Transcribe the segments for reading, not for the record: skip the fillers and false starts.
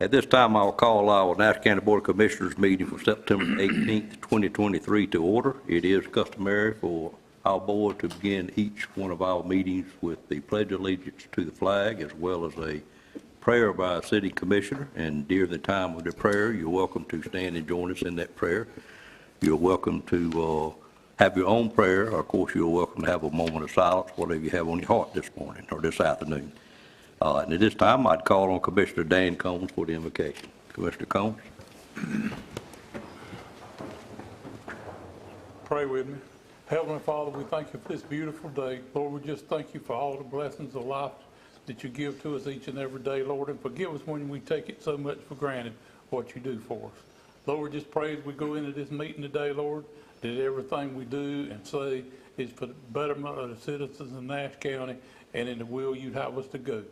At this time, I'll call our Nash County Board of Commissioners meeting for September 18th, 2023 to order. It is customary for our board to begin each one of our meetings with the Pledge of Allegiance to the flag, as well as a prayer by a city commissioner. And during the time of the prayer, you're welcome to stand and join us in that prayer. You're welcome to have your own prayer. Of course, you're welcome to have a moment of silence, whatever you have on your heart this morning or this afternoon. And at this time, I'd call on Commissioner Dan Combs for the invocation. Commissioner Combs. Pray with me. Heavenly Father, we thank you for this beautiful day. Lord, we just thank you for all the blessings of life that you give to us each and every day, Lord, and forgive us when we take it so much for granted what you do for us. Lord, we just pray as we go into this meeting today, Lord, that everything we do and say is for the betterment of the citizens of Nash County and in the will you'd have us to go.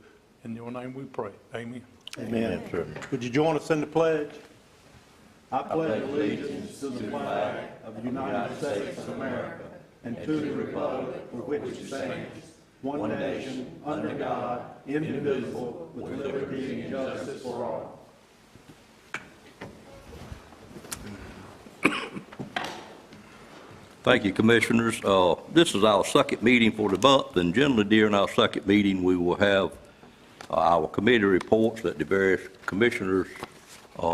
In your name we pray. Amen. Amen. Yes, Would you join us in the pledge? I pledge allegiance to the flag of the United States of America and to the republic for which it stands, one nation, under God, indivisible, with liberty and justice for all. Thank you, Commissioners. This is our second meeting for the month, and generally during our second meeting, we will have our committee reports that the various commissioners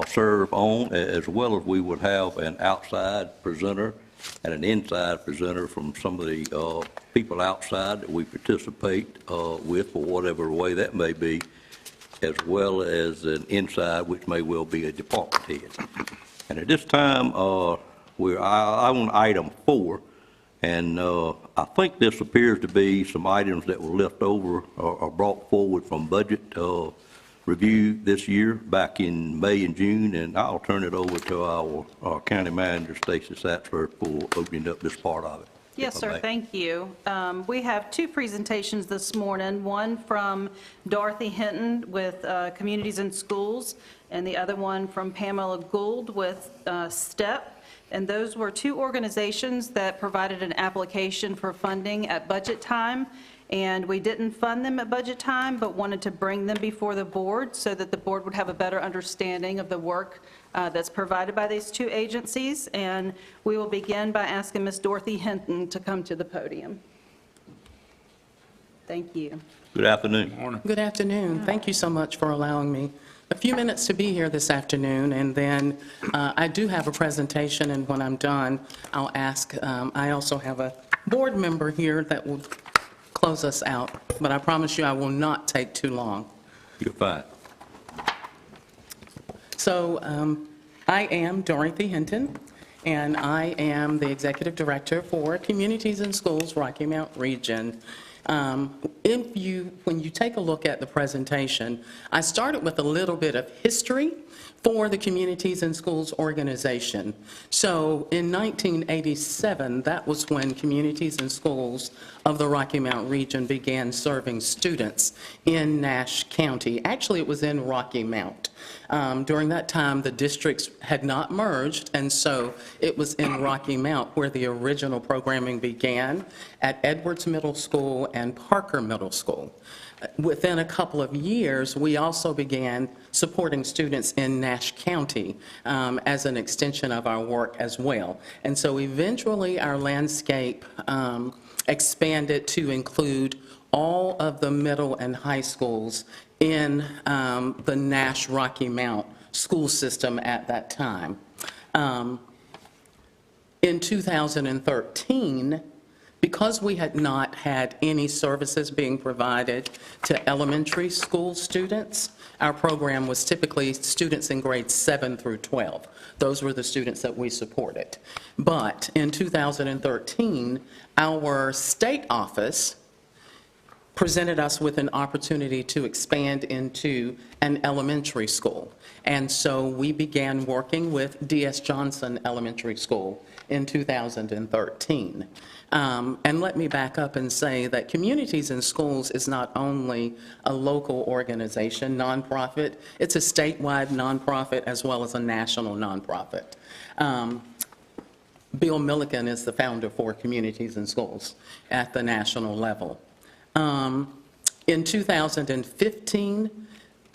serve on, as well as we would have an outside presenter and an inside presenter from some of the people outside that we participate with, for whatever way that may be, as well as an inside, which may well be a department head. And at this time, we're on item 4, and I think this appears to be some items that were left over or brought forward from budget review this year back in May and June, and I'll turn it over to our county manager, Stacy Satsford, for opening up this part of it. Yes, sir, thank you. We have two presentations this morning, one from Dorothy Hinton with Communities and Schools, and the other one from Pamela Gould with STEP. And those were two organizations that provided an application for funding at budget time. And we didn't fund them at budget time, but wanted to bring them before the board so that the board would have a better understanding of the work that's provided by these two agencies. And we will begin by asking Ms. Dorothy Hinton to come to the podium. Thank you. Good afternoon. Morning. Good afternoon. Thank you so much for allowing me a few minutes to be here this afternoon, and then I do have a presentation, and when I'm done, I'll ask, I also have a board member here that will close us out, but I promise you I will not take too long. You're fine. So I am Dorothy Hinton, and I am the Executive Director for Communities and Schools Rocky Mount Region. When you take a look at the presentation, I started with a little bit of history for the Communities and Schools organization. So in 1987, that was when Communities and Schools of the Rocky Mount region began serving students in Nash County. Actually, it was in Rocky Mount. During that time, the districts had not merged, and so it was in Rocky Mount where the original programming began at Edwards Middle School and Parker Middle School. Within a couple of years, we also began supporting students in Nash County as an extension of our work as well. And so eventually our landscape expanded to include all of the middle and high schools in the Nash Rocky Mount school system at that time. In 2013, because we had not had any services being provided to elementary school students, our program was typically students in grades 7 through 12. Those were the students that we supported. But in 2013, our state office presented us with an opportunity to expand into an elementary school. And so we began working with D.S. Johnson Elementary School in 2013. And let me back up and say that Communities in Schools is not only a local organization, nonprofit, it's a statewide nonprofit as well as a national nonprofit. Bill Milliken is the founder for Communities in Schools at the national level. In 2015,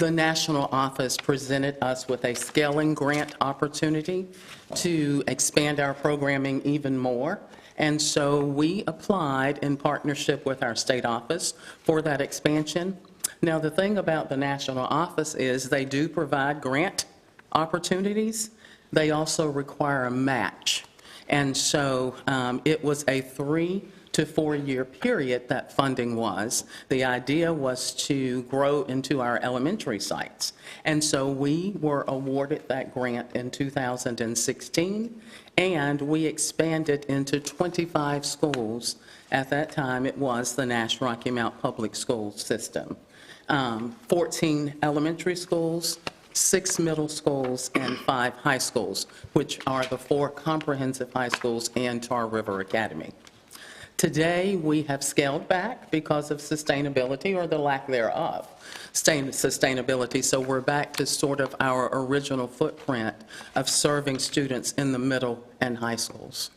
the national office presented us with a scaling grant opportunity to expand our programming even more. And so we applied in partnership with our state office for that expansion. Now, the thing about the national office is they do provide grant opportunities. They also require a match. And so it was a 3 to 4 year period that funding was. The idea was to grow into our elementary sites. And so we were awarded that grant in 2016, and we expanded into 25 schools. At that time, it was the Nash Rocky Mount Public School System. 14 elementary schools, 6 middle schools, and 5 high schools, which are the 4 comprehensive high schools and Tar River Academy. Today, we have scaled back because of sustainability or the lack thereof, sustainability. So we're back to sort of our original footprint of serving students in the middle and high schools.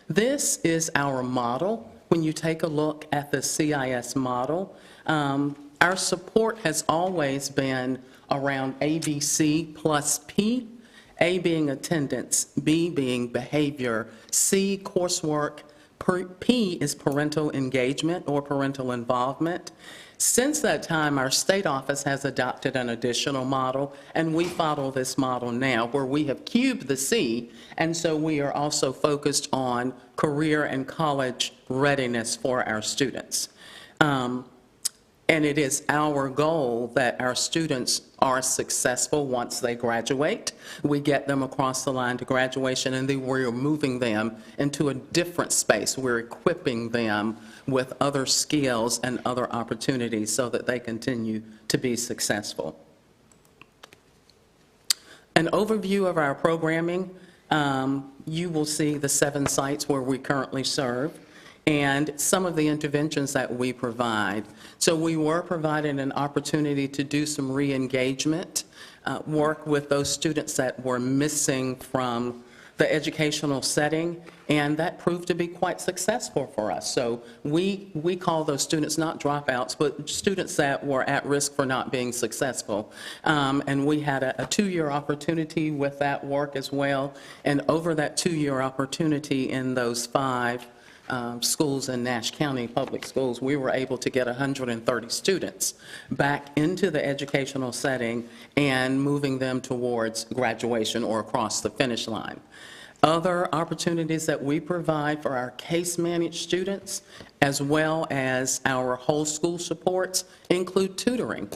This is our model. When you take a look at the CIS model, our support has always been around ABC plus P, A being attendance, B being behavior, C coursework, P is parental engagement or parental involvement. Since that time, our state office has adopted an additional model, and we follow this model now where we have cubed the C, and so we are also focused on career and college readiness for our students. And it is our goal that our students are successful once they graduate. We get them across the line to graduation, and then we're moving them into a different space. We're equipping them with other skills and other opportunities so that they continue to be successful. An overview of our programming, you will see the 7 sites where we currently serve and some of the interventions that we provide. So we were providing an opportunity to do some re-engagement, work with those students that were missing from the educational setting, and that proved to be quite successful for us. So we call those students not dropouts, but students that were at risk for not being successful. And we had a 2-year opportunity with that work as well, and over that 2-year opportunity in those 5 schools in Nash County Public Schools, we were able to get 130 students back into the educational setting and moving them towards graduation or across the finish line. Other opportunities that we provide for our case-managed students, as well as our whole school supports, include tutoring.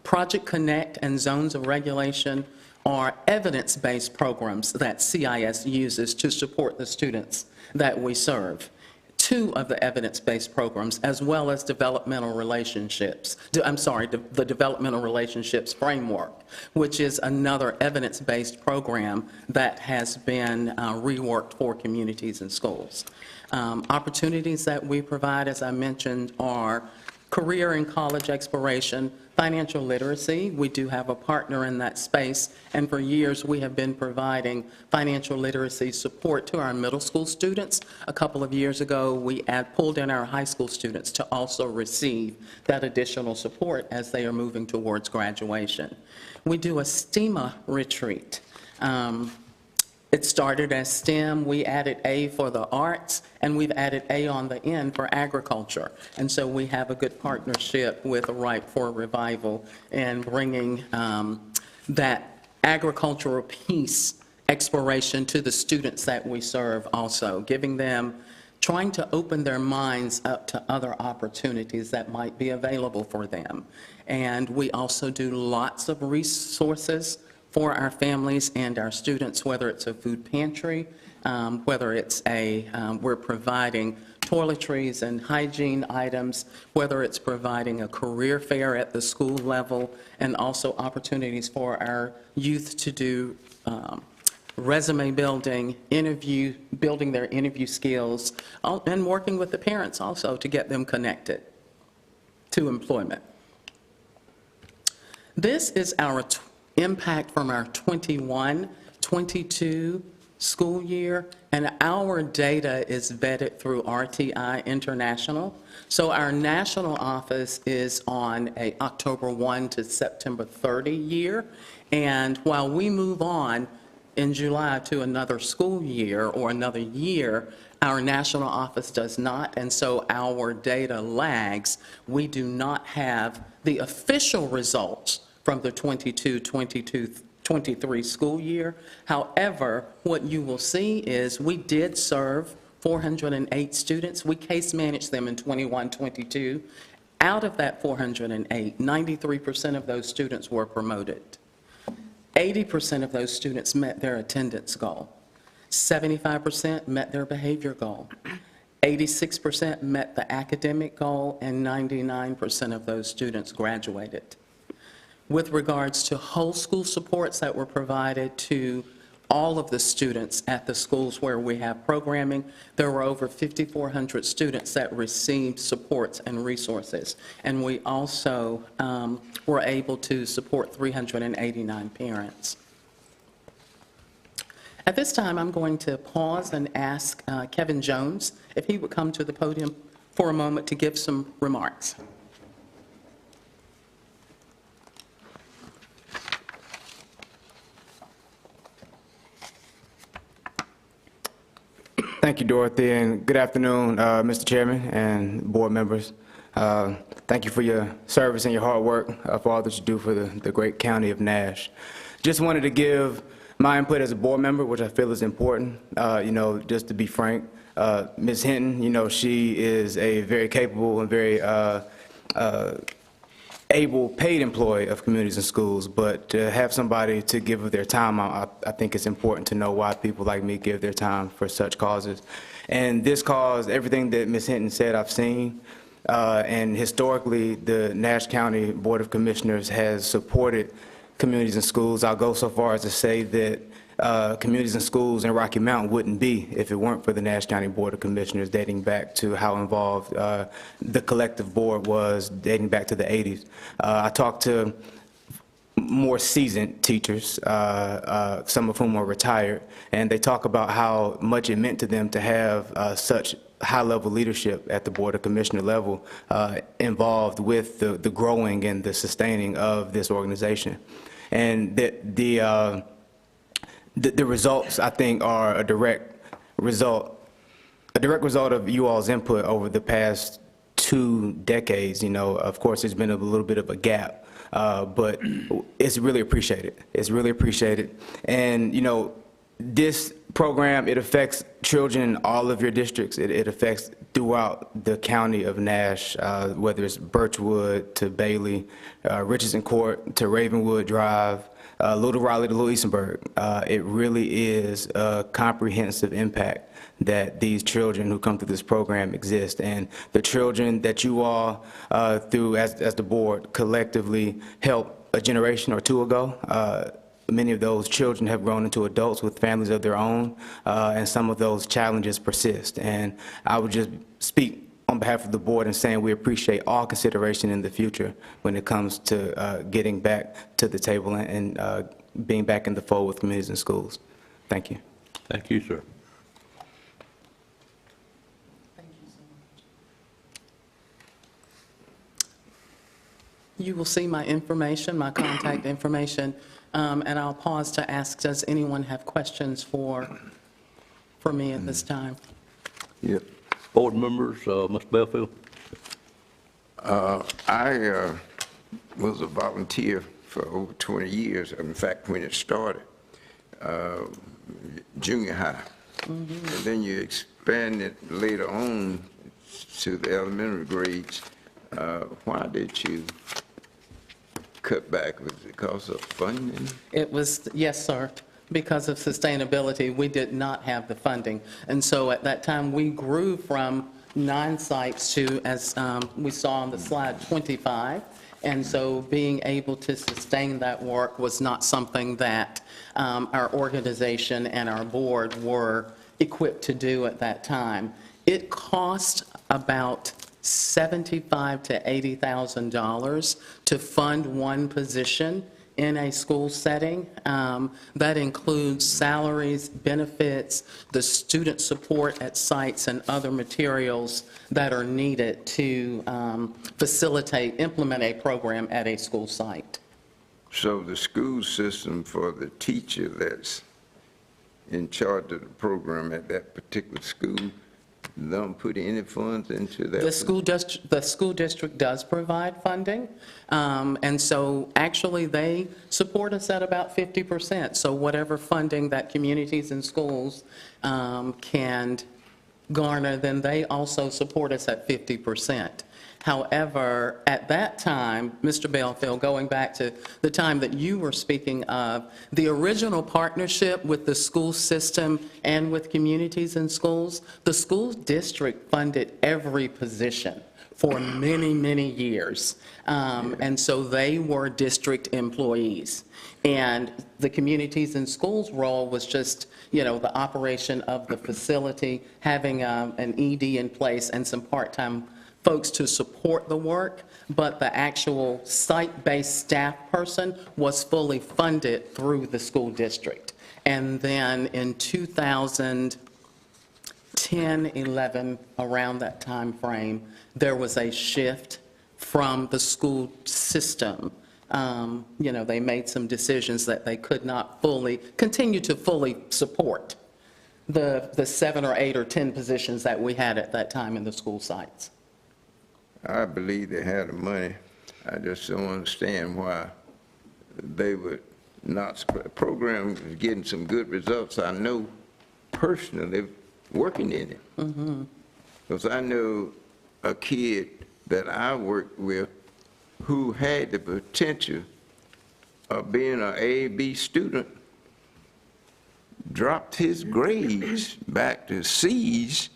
Project Connect and Zones of Regulation are evidence-based programs that CIS uses to support the students that we serve. 2 of the evidence-based programs, as well as developmental relationships, the developmental relationships framework, which is another evidence-based program that has been reworked for communities and schools. Opportunities that we provide, as I mentioned, are career and college exploration, financial literacy. We do have a partner in that space, and for years we have been providing financial literacy support to our middle school students. A couple of years ago, we pulled in our high school students to also receive that additional support as they are moving towards graduation. We do a STEMA retreat. It started as STEM. We added A for the arts, and we've added A on the end for agriculture. And so we have a good partnership with Ripe for Revival in bringing that agricultural piece exploration to the students that we serve also, giving them, trying to open their minds up to other opportunities that might be available for them. And we also do lots of resources for our families and our students, whether it's a food pantry, whether it's we're providing toiletries and hygiene items, whether it's providing a career fair at the school level, and also opportunities for our youth to do resume building, building their interview skills, and working with the parents also to get them connected to employment. This is our impact from our 21, 22, school year, and our data is vetted through RTI International. So our national office is on a October 1 to September 30 year, and while we move on in July to another school year or another year, our national office does not, and so our data lags. We do not have the official results from the 23 school year. However, what you will see is we did serve 408 students. We case managed them in 21-22. Out of that 408, 93% of those students were promoted. 80% of those students met their attendance goal. 75% met their behavior goal. 86% met the academic goal, and 99% of those students graduated. With regards to whole school supports that were provided to all of the students at the schools where we have programming, there were over 5,400 students that received supports and resources. And we also were able to support 389 parents. At this time, I'm going to pause and ask Kevin Jones if he would come to the podium for a moment to give some remarks. Thank you, Dorothy, and good afternoon, Mr. Chairman and board members. Thank you for your service and your hard work, for all that you do for the great county of Nash. Just wanted to give my input as a board member, which I feel is important. Just to be frank, Ms. Hinton, she is a very capable and very able paid employee of communities and schools, but to have somebody to give of their time, I think it's important to know why people like me give their time for such causes. And this cause, everything that Ms. Hinton said, I've seen, and historically, the Nash County Board of Commissioners has supported communities and schools. I'll go so far as to say that communities and schools in Rocky Mount wouldn't be if it weren't for the Nash County Board of Commissioners, dating back to how involved the collective board was dating back to the 80s. I talked to more seasoned teachers, some of whom are retired, and they talk about how much it meant to them to have such high-level leadership at the Board of Commissioner level involved with the growing and the sustaining of this organization. And the results, I think, are a direct result of you all's input over the past 2 decades. Of course, there's been a little bit of a gap, but it's really appreciated. It's really appreciated. And, this program, it affects children in all of your districts. It affects throughout the county of Nash, whether it's Birchwood to Bailey, Richardson Court to Ravenwood Drive, Little Raleigh to Louisenburg. It really is a comprehensive impact that these children who come through this program exist. And the children that you all, through as the board, collectively helped a generation or 2 ago, many of those children have grown into adults with families of their own, and some of those challenges persist. And I would just speak on behalf of the board and saying we appreciate all consideration in the future when it comes to getting back to the table and being back in the fold with communities and schools. Thank you. Thank you, sir. You will see my information, my contact information, and I'll pause to ask, does anyone have questions for me at this time? Yep. Board members, Ms. Belfield? I was a volunteer for over 20 years, in fact, when it started, junior high. And then you expand it later on to the elementary grades. Why did you cut back? Was it because of funding? It was, yes, sir. Because of sustainability, we did not have the funding. And so at that time, we grew from 9 sites to, as we saw on the slide, 25. And so being able to sustain that work was not something that our organization and our board were equipped to do at that time. It cost about $75,000 to $80,000 to fund one position in a school setting. That includes salaries, benefits, the student support at sites, and other materials that are needed to implement a program at a school site. So the school system for the teacher that's in charge of the program at that particular school don't put any funds into that? The school district does provide funding, and so actually they support us at about 50%. So whatever funding that communities and schools can garner, then they also support us at 50%. However, at that time, Mr. Belfield, going back to the time that you were speaking of, the original partnership with the school system and with communities and schools, the school district funded every position for many, many years. And so they were district employees. And the communities and schools role was just, the operation of the facility, having an ED in place and some part-time folks to support the work, but the actual site-based staff person was fully funded through the school district. And then in 2010, 11, around that time frame, there was a shift from the school system. They made some decisions that they could not continue to fully support the 7 or 8 or 10 positions that we had at that time in the school sites. I believe they had the money. I just don't understand why they would not. The program is getting some good results. I know personally working in it. Because I know a kid that I worked with who had the potential of being an A/B student, dropped his grades back to C's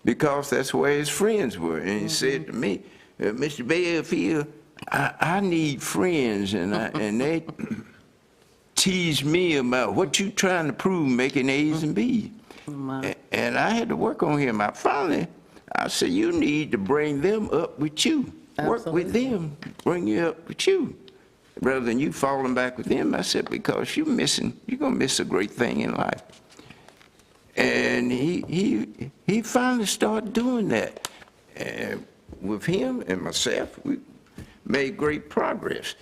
because that's where his friends were. And he said to me, Mr. Belfield, I need friends, and they tease me about what you trying to prove making A's and B's. And I had to work on him. I said, you need to bring them up with you. Work with them, bring you up with you. Rather than you falling back with them, I said, because you're going to miss a great thing in life. And he finally started doing that. And with him and myself, we made great progress.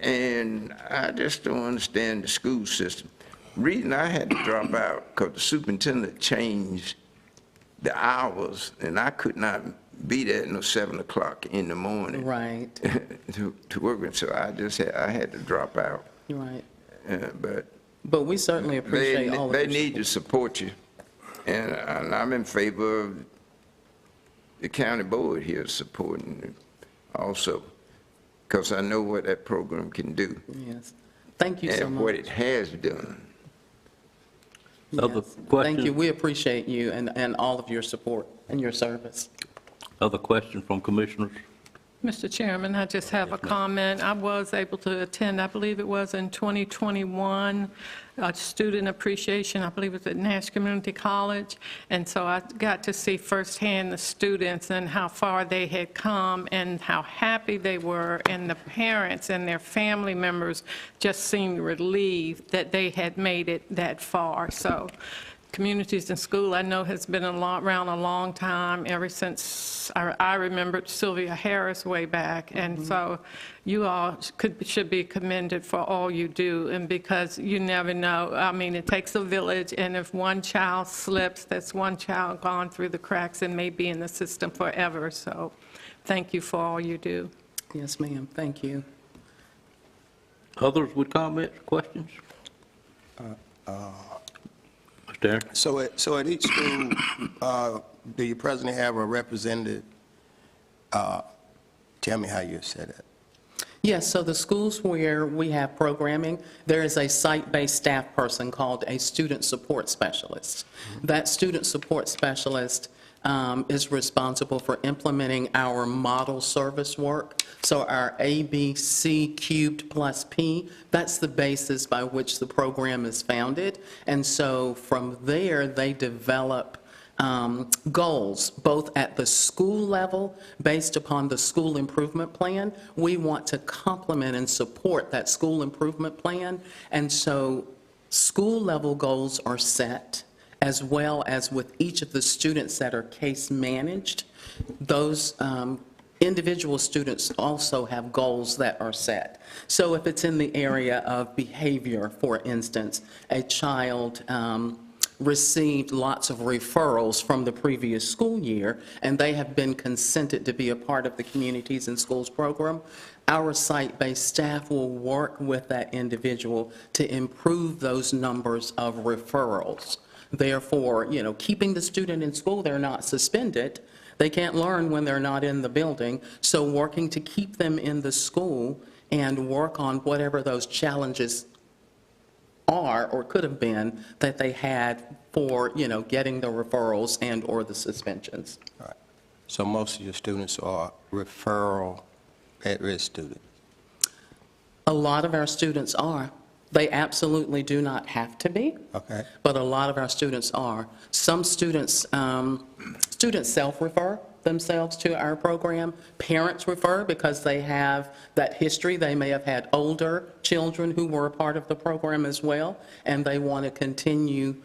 And I just don't understand the school system. The reason I had to drop out, because the superintendent changed the hours, and I could not be there until 7 o'clock in the morning. Right. to work with, so I had to drop out. Right. But we certainly appreciate all of They your need to support you. And I'm in favor of the county board here supporting it also, because I know what that program can do. Yes. Thank you so And much. what it has done. Other Yes. questions? Thank you. We appreciate you and all of your support and your service. Other questions from commissioners? Mr. Chairman, I just have a comment. I was able to attend, I believe it was in 2021, student appreciation, I believe it was at Nash Community College. And so I got to see firsthand the students and how far they had come and how happy they were. And the parents and their family members just seemed relieved that they had made it that far. So Communities in School, I know, has been around a long time, ever since I remembered Sylvia Harris way back. And so you all should be commended for all you do, and because you never know. I mean, it takes a village, and if one child slips, that's one child gone through the cracks and may be in the system forever. So thank you for all you do. Yes, ma'am. Thank you. Others with comments, questions? Mr. Aaron? So at each school, do you presently have a representative? Tell me how you said it. Yes, so the schools where we have programming, there is a site-based staff person called a student support specialist. That student support specialist is responsible for implementing our model service work. So our ABC cubed plus P, that's the basis by which the program is founded. And so from there, they develop goals, both at the school level, based upon the school improvement plan. We want to complement and support that school improvement plan. And so school-level goals are set, as well as with each of the students that are case managed. Those individual students also have goals that are set. So if it's in the area of behavior, for instance, a child received lots of referrals from the previous school year, and they have been consented to be a part of the Communities in Schools program, our site-based staff will work with that individual to improve those numbers of referrals. Therefore, keeping the student in school, they're not suspended. They can't learn when they're not in the building. So working to keep them in the school and work on whatever those challenges are or could have been that they had for, getting the referrals and/or the suspensions. All right. So most of your students are referral at-risk students? A lot of our students are. They absolutely do not have to be. Okay. But a lot of our students are. Some students, students self-refer themselves to our program. Parents refer because they have that history. They may have had older children who were a part of the program as well, and they want to continue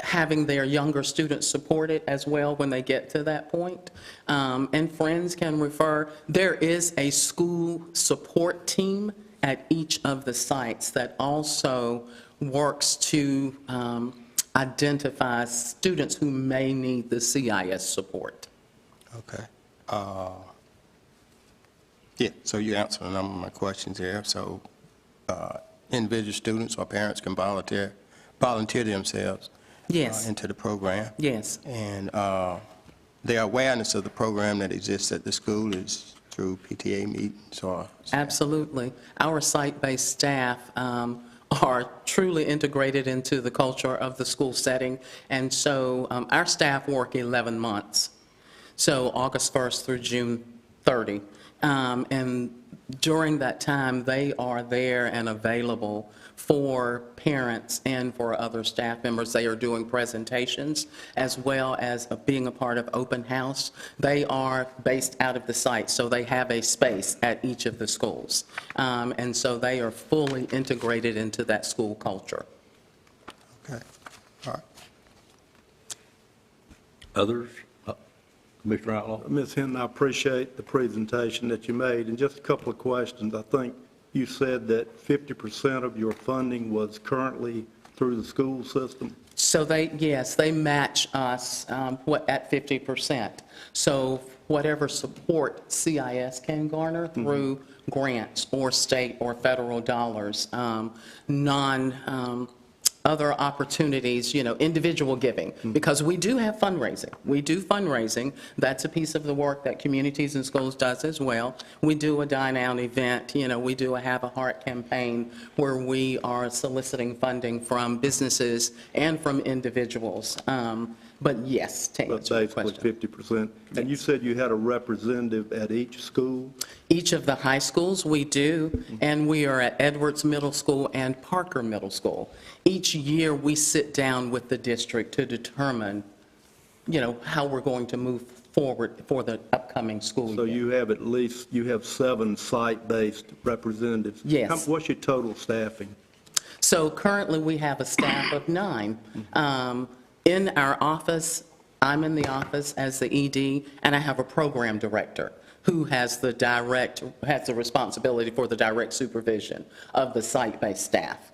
having their younger students supported as well when they get to that point. And friends can refer. There is a school support team at each of the sites that also works to identify students who may need the CIS support. Okay. Yeah, so you answered a number of my questions here. So individual students or parents can volunteer themselves Yes. into the program. Yes. And their awareness of the program that exists at the school is through PTA meetings or? Absolutely. Our site-based staff are truly integrated into the culture of the school setting, and so our staff work 11 months, so August 1st through June 30. And during that time, they are there and available for parents and for other staff members. They are doing presentations as well as being a part of open house. They are based out of the site, so they have a space at each of the schools. And so they are fully integrated into that school culture. Okay, all right. Others? Commissioner Outlaw? Ms. Hinton, I appreciate the presentation that you made, and just a couple of questions. I think you said that 50% of your funding was currently through the school system? So yes, they match us at 50%. So whatever support CIS can garner through grants or state or federal dollars, other opportunities, individual giving, because we do have fundraising. We do fundraising. That's a piece of the work that Communities in Schools does as well. We do a Dine Out event. We do a Have a Heart campaign where we are soliciting funding from businesses and from individuals. But yes, to answer your question. Basically 50%. And you said you had a representative at each school? Each of the high schools we do, and we are at Edwards Middle School and Parker Middle School. Each year, we sit down with the district to determine, how we're going to move forward for the upcoming school year. So you have 7 site-based representatives? Yes. What's your total staffing? So currently, we have a staff of 9. In our office, I'm in the office as the ED, and I have a program director who has the responsibility for the direct supervision of the site-based staff.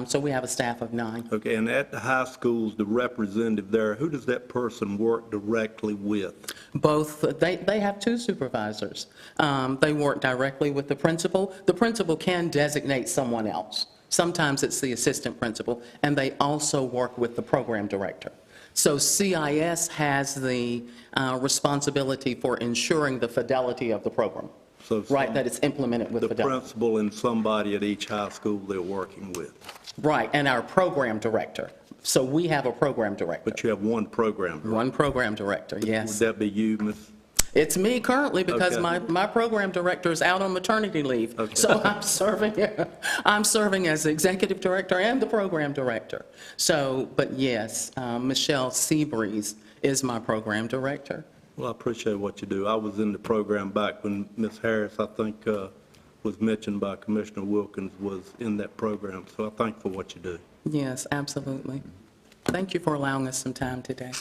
So we have a staff of 9. Okay, and at the high schools, the representative there, who does that person work directly with? Both, they have 2 supervisors. They work directly with the principal. The principal can designate someone else. Sometimes it's the assistant principal, and they also work with the program director. So CIS has the responsibility for ensuring the fidelity of the program, that it's implemented with fidelity. The principal and somebody at each high school they're working with. Right, and our program director. So we have a program director. But you have one program director. One program director, yes. Would that be you, Ms.? It's me currently because Okay. my program director is out on maternity leave. So I'm serving as executive director and the program director. So, but yes, Michelle Seabreeze is my program director. Well, I appreciate what you do. I was in the program back when Ms. Harris, I think, was mentioned by Commissioner Wilkins, was in that program. So I thank you for what you do. Yes, absolutely. Thank you for allowing us some time today.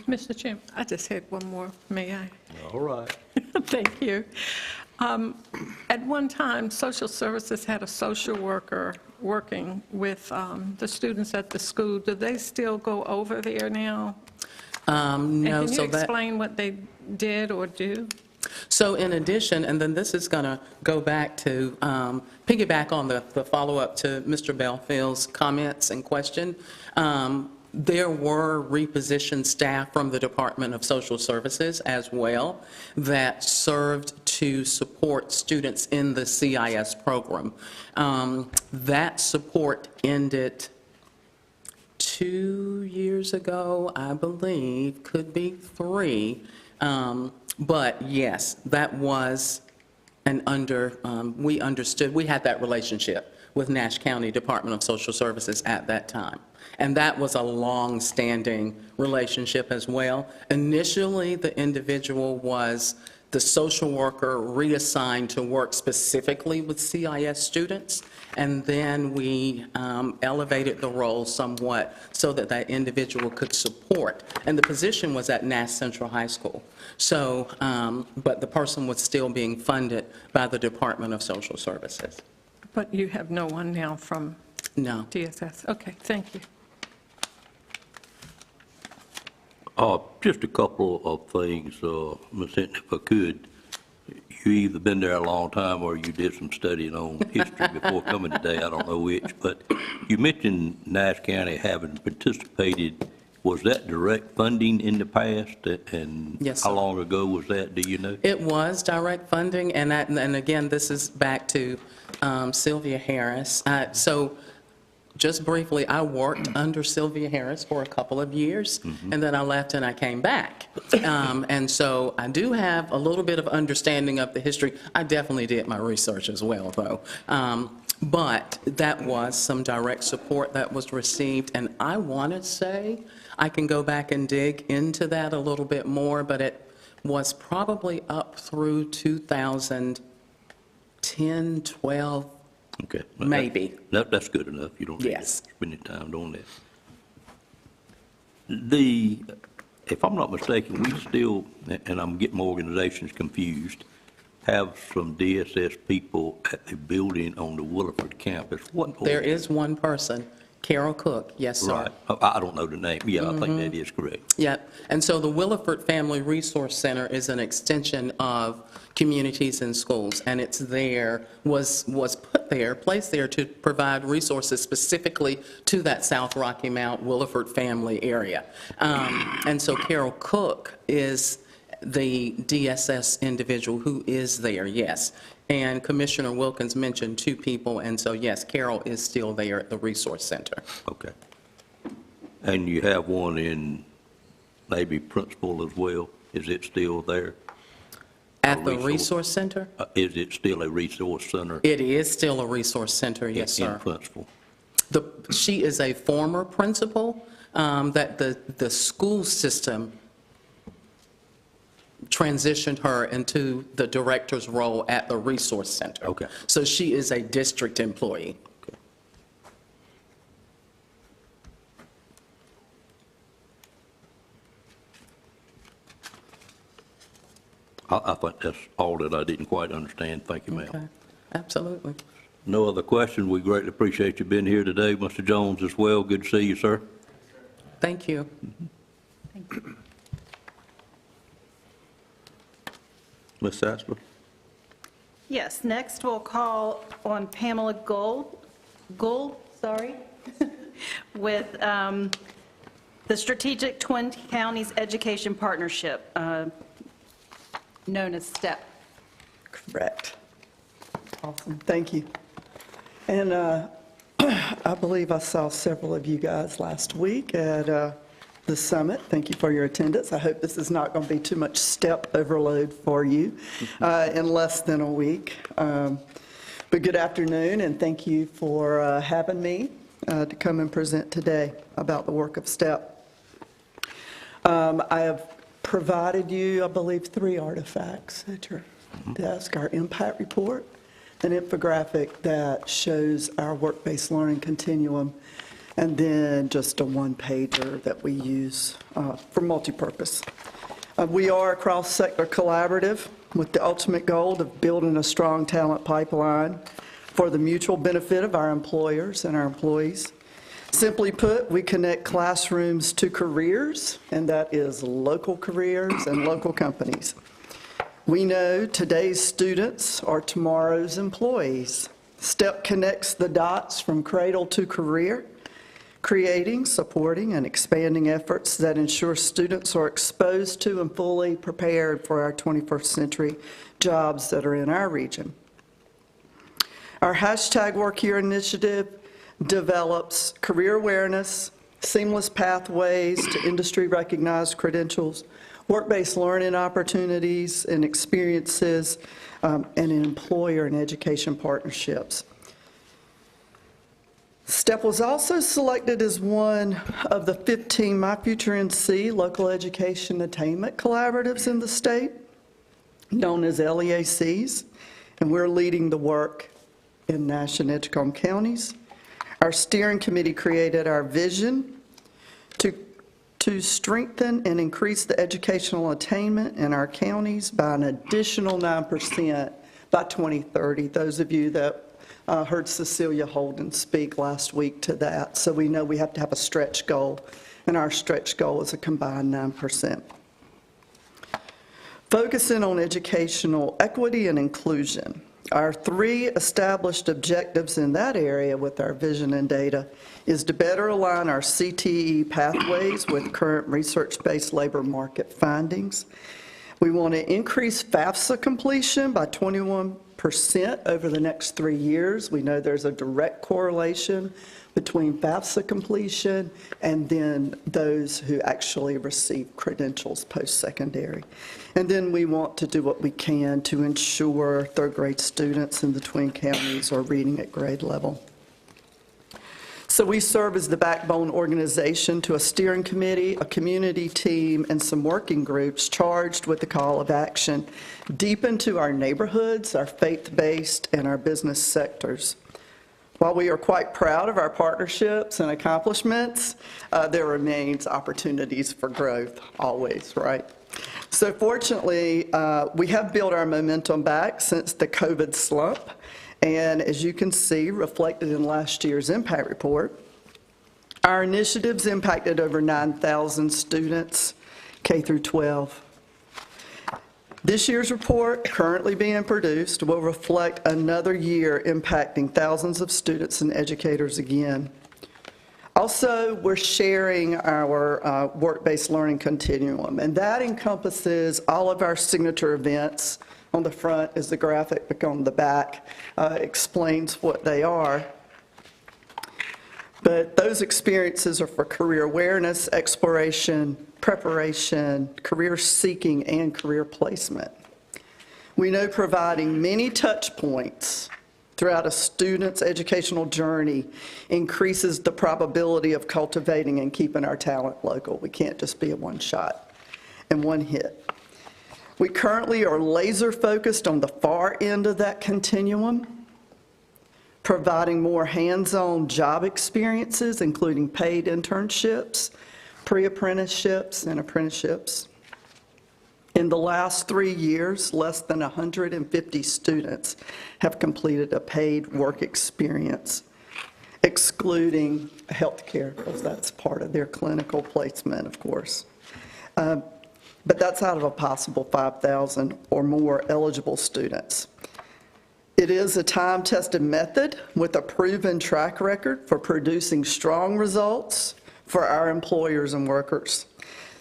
Mr. Chairman, I just had one more, may I? All right. Thank you. At one time, social services had a social worker working with the students at the school. Do they still go over there now? No, And can so you that. explain what they did or do? So in addition, and then this is going to go back to, piggyback on the follow-up to Mr. Belfield's comments and question, there were repositioned staff from the Department of Social Services as well that served to support students in the CIS program. That support ended 2 years ago, I believe, could be 3. But yes, that was we understood, we had that relationship with Nash County Department of Social Services at that time. And that was a long-standing relationship as well. Initially, the individual was the social worker reassigned to work specifically with CIS students, and then we elevated the role somewhat so that that individual could support. And the position was at Nash Central High School. So, but the person was still being funded by the Department of Social Services. But you have no one now from No. DSS? Okay, thank you. Just a couple of things, Ms. Hinton, if I could. You either been there a long time or you did some studying on history before coming today, I don't know which, but you mentioned Nash County having participated. Was that direct funding in the past? And Yes, how sir. long ago was that, do you know? It was direct funding, and again, this is back to Sylvia Harris. So just briefly, I worked under Sylvia Harris for a couple of years, and then I left and I came back. And so I do have a little bit of understanding of the history. I definitely did my research as well, though. But that was some direct support that was received, and I want to say, I can go back and dig into that a little bit more, but it was probably up through 2010, 12, Okay. maybe. That's good enough. You don't need to Yes. spend any time doing that. If I'm not mistaken, we still, and I'm getting my organizations confused, have some DSS people at the building on the Williford campus. What? There is one person, Carol Cook, yes, sir. Right. I don't know the name. Yeah, I think that is correct. Yep. And so the Williford Family Resource Center is an extension of Communities in Schools, and it's there, was placed there to provide resources specifically to that South Rocky Mount Williford family area. And so Carol Cook is the DSS individual who is there, yes. And Commissioner Wilkins mentioned 2 people, and so yes, Carol is still there at the Resource Center. Okay. And you have one in maybe Principal as well? Is it still there? At the resource. Resource Center? Is it still a resource center? It is still a Resource Center, yes, In sir. Principal? She is a former principal that the school system transitioned her into the director's role at the Resource Center. Okay. So she is a district employee. Okay. I think that's all that I didn't quite understand. Thank you, ma'am. Okay, absolutely. No other questions. We greatly appreciate you being here today. Mr. Jones as well. Good to see you, sir. Thank you. Ms. Sassler? Yes, next we'll call on Pamela Gould, with the Strategic Twin Counties Education Partnership, known as STEP. Correct. Awesome, thank you. And I believe I saw several of you guys last week at the summit. Thank you for your attendance. I hope this is not going to be too much step overload for you in less than a week. But good afternoon, and thank you for having me to come and present today about the work of STEP. I have provided you, I believe, 3 artifacts at your desk: our impact report, an infographic that shows our work-based learning continuum, and then just a one-pager that we use for multipurpose. We are a cross-sector collaborative with the ultimate goal of building a strong talent pipeline for the mutual benefit of our employers and our employees. Simply put, we connect classrooms to careers, and that is local careers and local companies. We know today's students are tomorrow's employees. STEP connects the dots from cradle to career, creating, supporting, and expanding efforts that ensure students are exposed to and fully prepared for our 21st century jobs that are in our region. Our hashtag Work Here initiative develops career awareness, seamless pathways to industry-recognized credentials, work-based learning opportunities and experiences, and employer and education partnerships. STEP was also selected as one of the 15 My Future NC local education attainment collaboratives in the state, known as LEACs, and we're leading the work in Nash and Edgecombe counties. Our steering committee created our vision to strengthen and increase the educational attainment in our counties by an additional 9% by 2030. Those of you that heard Cecilia Holden speak last week to that. So we know we have to have a stretch goal, and our stretch goal is a combined 9%. Focusing on educational equity and inclusion. Our 3 established objectives in that area with our vision and data is to better align our CTE pathways with current research-based labor market findings. We want to increase FAFSA completion by 21% over the next 3 years. We know there's a direct correlation between FAFSA completion and then those who actually receive credentials post-secondary. And then we want to do what we can to ensure third-grade students in the Twin Counties are reading at grade level. So we serve as the backbone organization to a steering committee, a community team, and some working groups charged with the call of action deep into our neighborhoods, our faith-based, and our business sectors. While we are quite proud of our partnerships and accomplishments, there remains opportunities for growth always, right? So fortunately, we have built our momentum back since the COVID slump. And as you can see, reflected in last year's impact report, our initiatives impacted over 9,000 students, K through 12. This year's report, currently being produced, will reflect another year impacting thousands of students and educators again. Also, we're sharing our work-based learning continuum, and that encompasses all of our signature events. On the front is the graphic, but on the back explains what they are. But those experiences are for career awareness, exploration, preparation, career seeking, and career placement. We know providing many touch points throughout a student's educational journey increases the probability of cultivating and keeping our talent local. We can't just be a one shot and one hit. We currently are laser focused on the far end of that continuum, providing more hands-on job experiences, including paid internships, pre-apprenticeships, and apprenticeships. In the last 3 years, less than 150 students have completed a paid work experience, excluding healthcare, because that's part of their clinical placement, of course. But that's out of a possible 5,000 or more eligible students. It is a time-tested method with a proven track record for producing strong results for our employers and workers.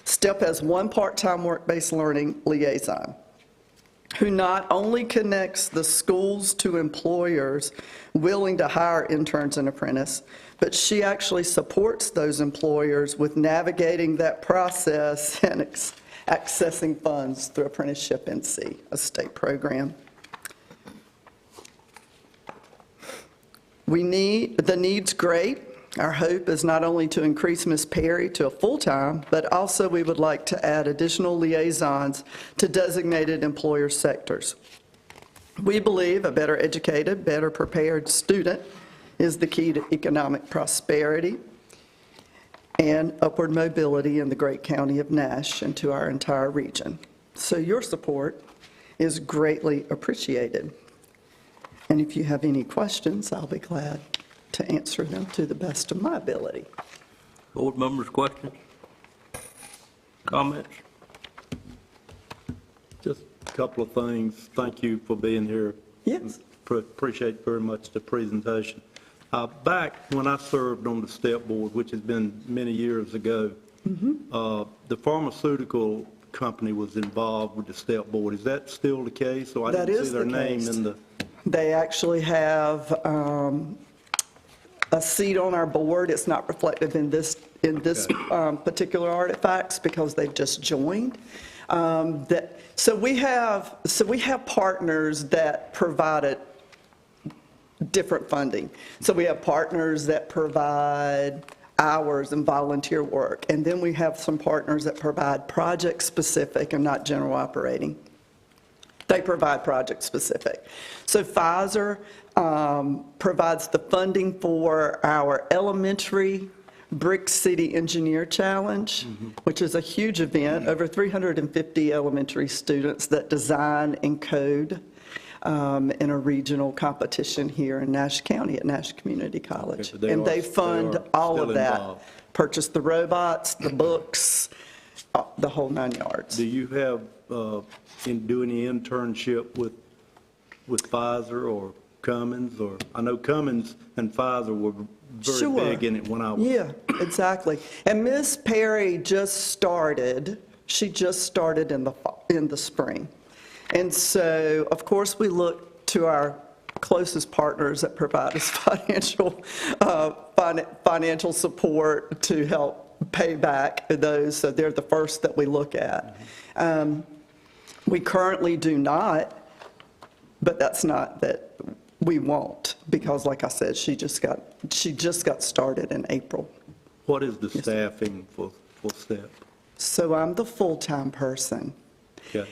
STEP has one part-time work-based learning liaison who not only connects the schools to employers willing to hire interns and apprentices, but she actually supports those employers with navigating that process and accessing funds through Apprenticeship NC, a state program. The need's great. Our hope is not only to increase Ms. Perry to a full-time, but also we would like to add additional liaisons to designated employer sectors. We believe a better educated, better prepared student is the key to economic prosperity and upward mobility in the great county of Nash and to our entire region. So your support is greatly appreciated. And if you have any questions, I'll be glad to answer them to the best of my ability. Board members, questions? Comments? Just a couple of things. Thank you for being here. Yes. Appreciate very much the presentation. Back when I served on the STEP board, which has been many years ago, the pharmaceutical company was involved with the STEP board. Is that still the case? So I That didn't is see their the name case. in the. They actually have a seat on our board. It's not reflective in this particular artifacts because they've just joined. So we have partners that provided different funding. So we have partners that provide hours and volunteer work, and then we have some partners that provide project-specific and not general operating. They provide project-specific. So Pfizer provides the funding for our elementary Brick City Engineer Challenge, which is a huge event, over 350 elementary students that design and code in a regional competition here in Nash County at Nash Community College. Okay, so And they fund all still of that. involved. Purchase the robots, the books, the whole 9 yards. Do you have, do any internship with Pfizer or Cummins? Or, I know Cummins and Pfizer were very Sure. big in it when I was. Yeah, exactly. And Ms. Perry just started, she just started in the spring. And so, of course, we look to our closest partners that provide us financial support to help pay back those, so they're the first that we look at. We currently do not, but that's not that we won't, because like I said, she just got started in April. What is the staffing for STEP? So I'm the full-time person. Okay.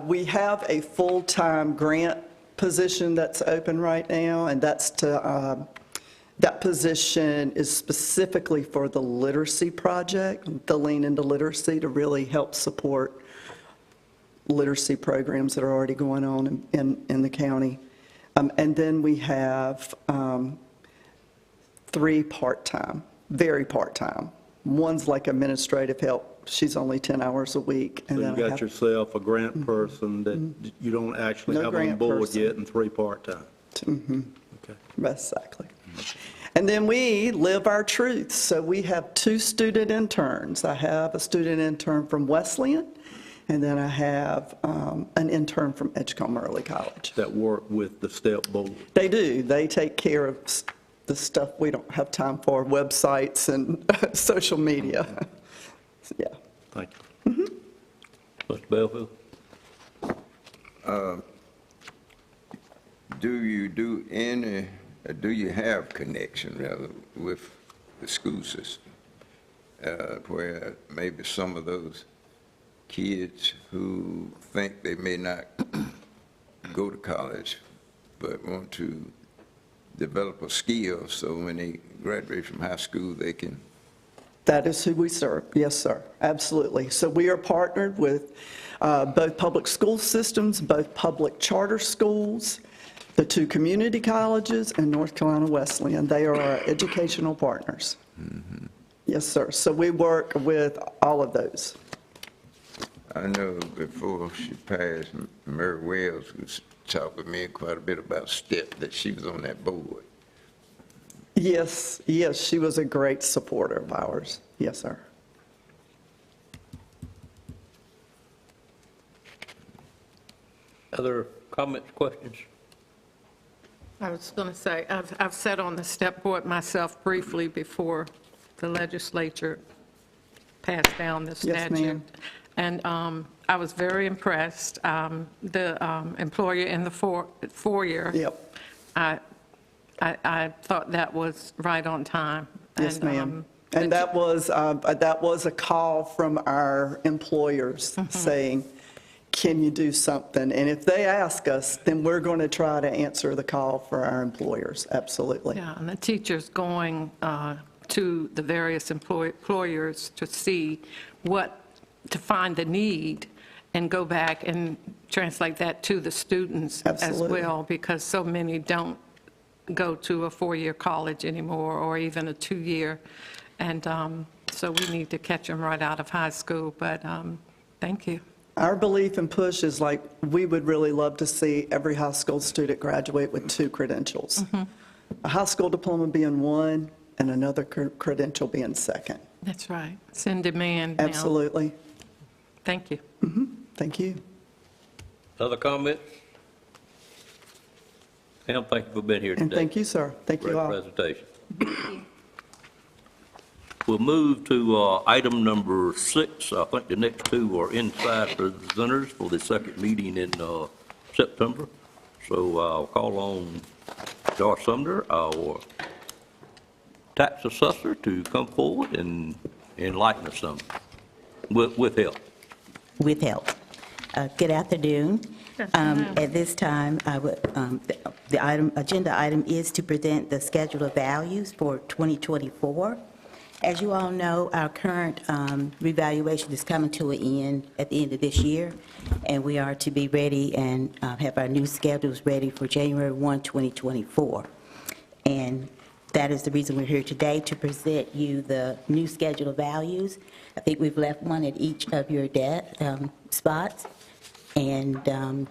We have a full-time grant position that's open right now, and that's that position is specifically for the literacy project, the Lean into Literacy, to really help support literacy programs that are already going on in the county. And then we have 3 part-time, very part-time. One's like administrative help. She's only 10 hours a week. So And you then I got have yourself a grant person that you don't actually No have on grant board person. yet, and 3 part-time. Okay. Exactly. And then we live our truth. So we have 2 student interns. I have a student intern from Wesleyan, and then I have an intern from Edgecombe Early College. That work with the STEP board. They do. They take care of the stuff we don't have time for, websites and social media. Yeah. Thank you. Mr. Belfield? Do you have connection, rather, with the school system? Where maybe some of those kids who think they may not go to college, but want to develop a skill, so when they graduate from high school, they can. That is who we serve. Yes, sir. Absolutely. So we are partnered with both public school systems, both public charter schools, the 2 community colleges, and North Carolina Wesleyan. They are our educational partners. Yes, sir. So we work with all of those. I know before she passed, Mary Wells was talking with me quite a bit about STEP, that she was on that board. Yes, she was a great supporter of ours. Yes, sir. Other comments, questions? I was going to say, I've sat on the step board myself briefly before the legislature passed down the Yes, statute. ma'am. And I was very impressed. The employer in the foyer, Yep. I thought that was right on time. Yes, And, ma'am. And that was a call from our employers saying, can you do something? And if they ask us, then we're going to try to answer the call for our employers, absolutely. Yeah, and the teachers going to the various employers to see to find the need and go back and translate that to the students as Absolutely. well, because so many don't go to a four-year college anymore, or even a two-year. And so we need to catch them right out of high school, but thank you. Our belief and push is like, we would really love to see every high school student graduate with 2 credentials. A high school diploma being one, and another credential being second. That's right. It's in demand now. Absolutely. Thank you. Thank you. Other comments? Pam, thank you for being here today. And thank you, sir. Thank you Great all. presentation. We'll move to item number 6. I think the next 2 are inside presenters for the second meeting in September. So I'll call on Josh Sumner, our tax assessor, to come forward and enlighten us some with help. With help. Good afternoon. At this time, I would, the agenda item is to present the schedule of values for 2024. As you all know, our current revaluation is coming to an end at the end of this year, and we are to be ready and have our new schedules ready for January 1, 2024. And that is the reason we're here today, to present you the new schedule of values. I think we've left one at each of your spots. And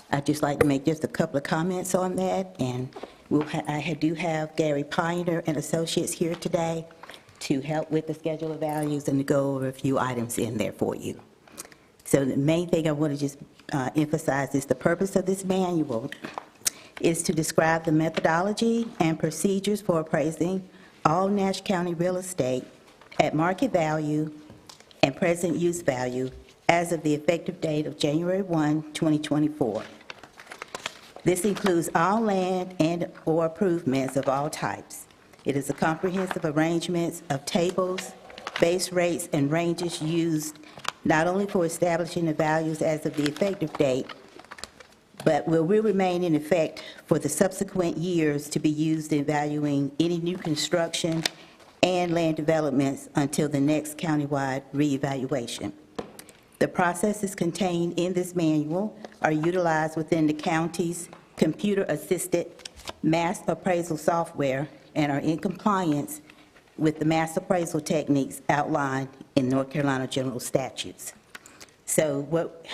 I'd just like to make just a couple of comments on that. And I do have Gary Piner and Associates here today to help with the schedule of values and to go over a few items in there for you. So the main thing I want to just emphasize is the purpose of this manual is to describe the methodology and procedures for appraising all Nash County real estate at market value and present use value as of the effective date of January 1, 2024. This includes all land and/or improvements of all types. It is a comprehensive arrangement of tables, base rates, and ranges used not only for establishing the values as of the effective date, but will remain in effect for the subsequent years to be used in valuing any new construction and land developments until the next countywide reevaluation. The processes contained in this manual are utilized within the county's computer-assisted mass appraisal software and are in compliance with the mass appraisal techniques outlined in North Carolina general statutes. So what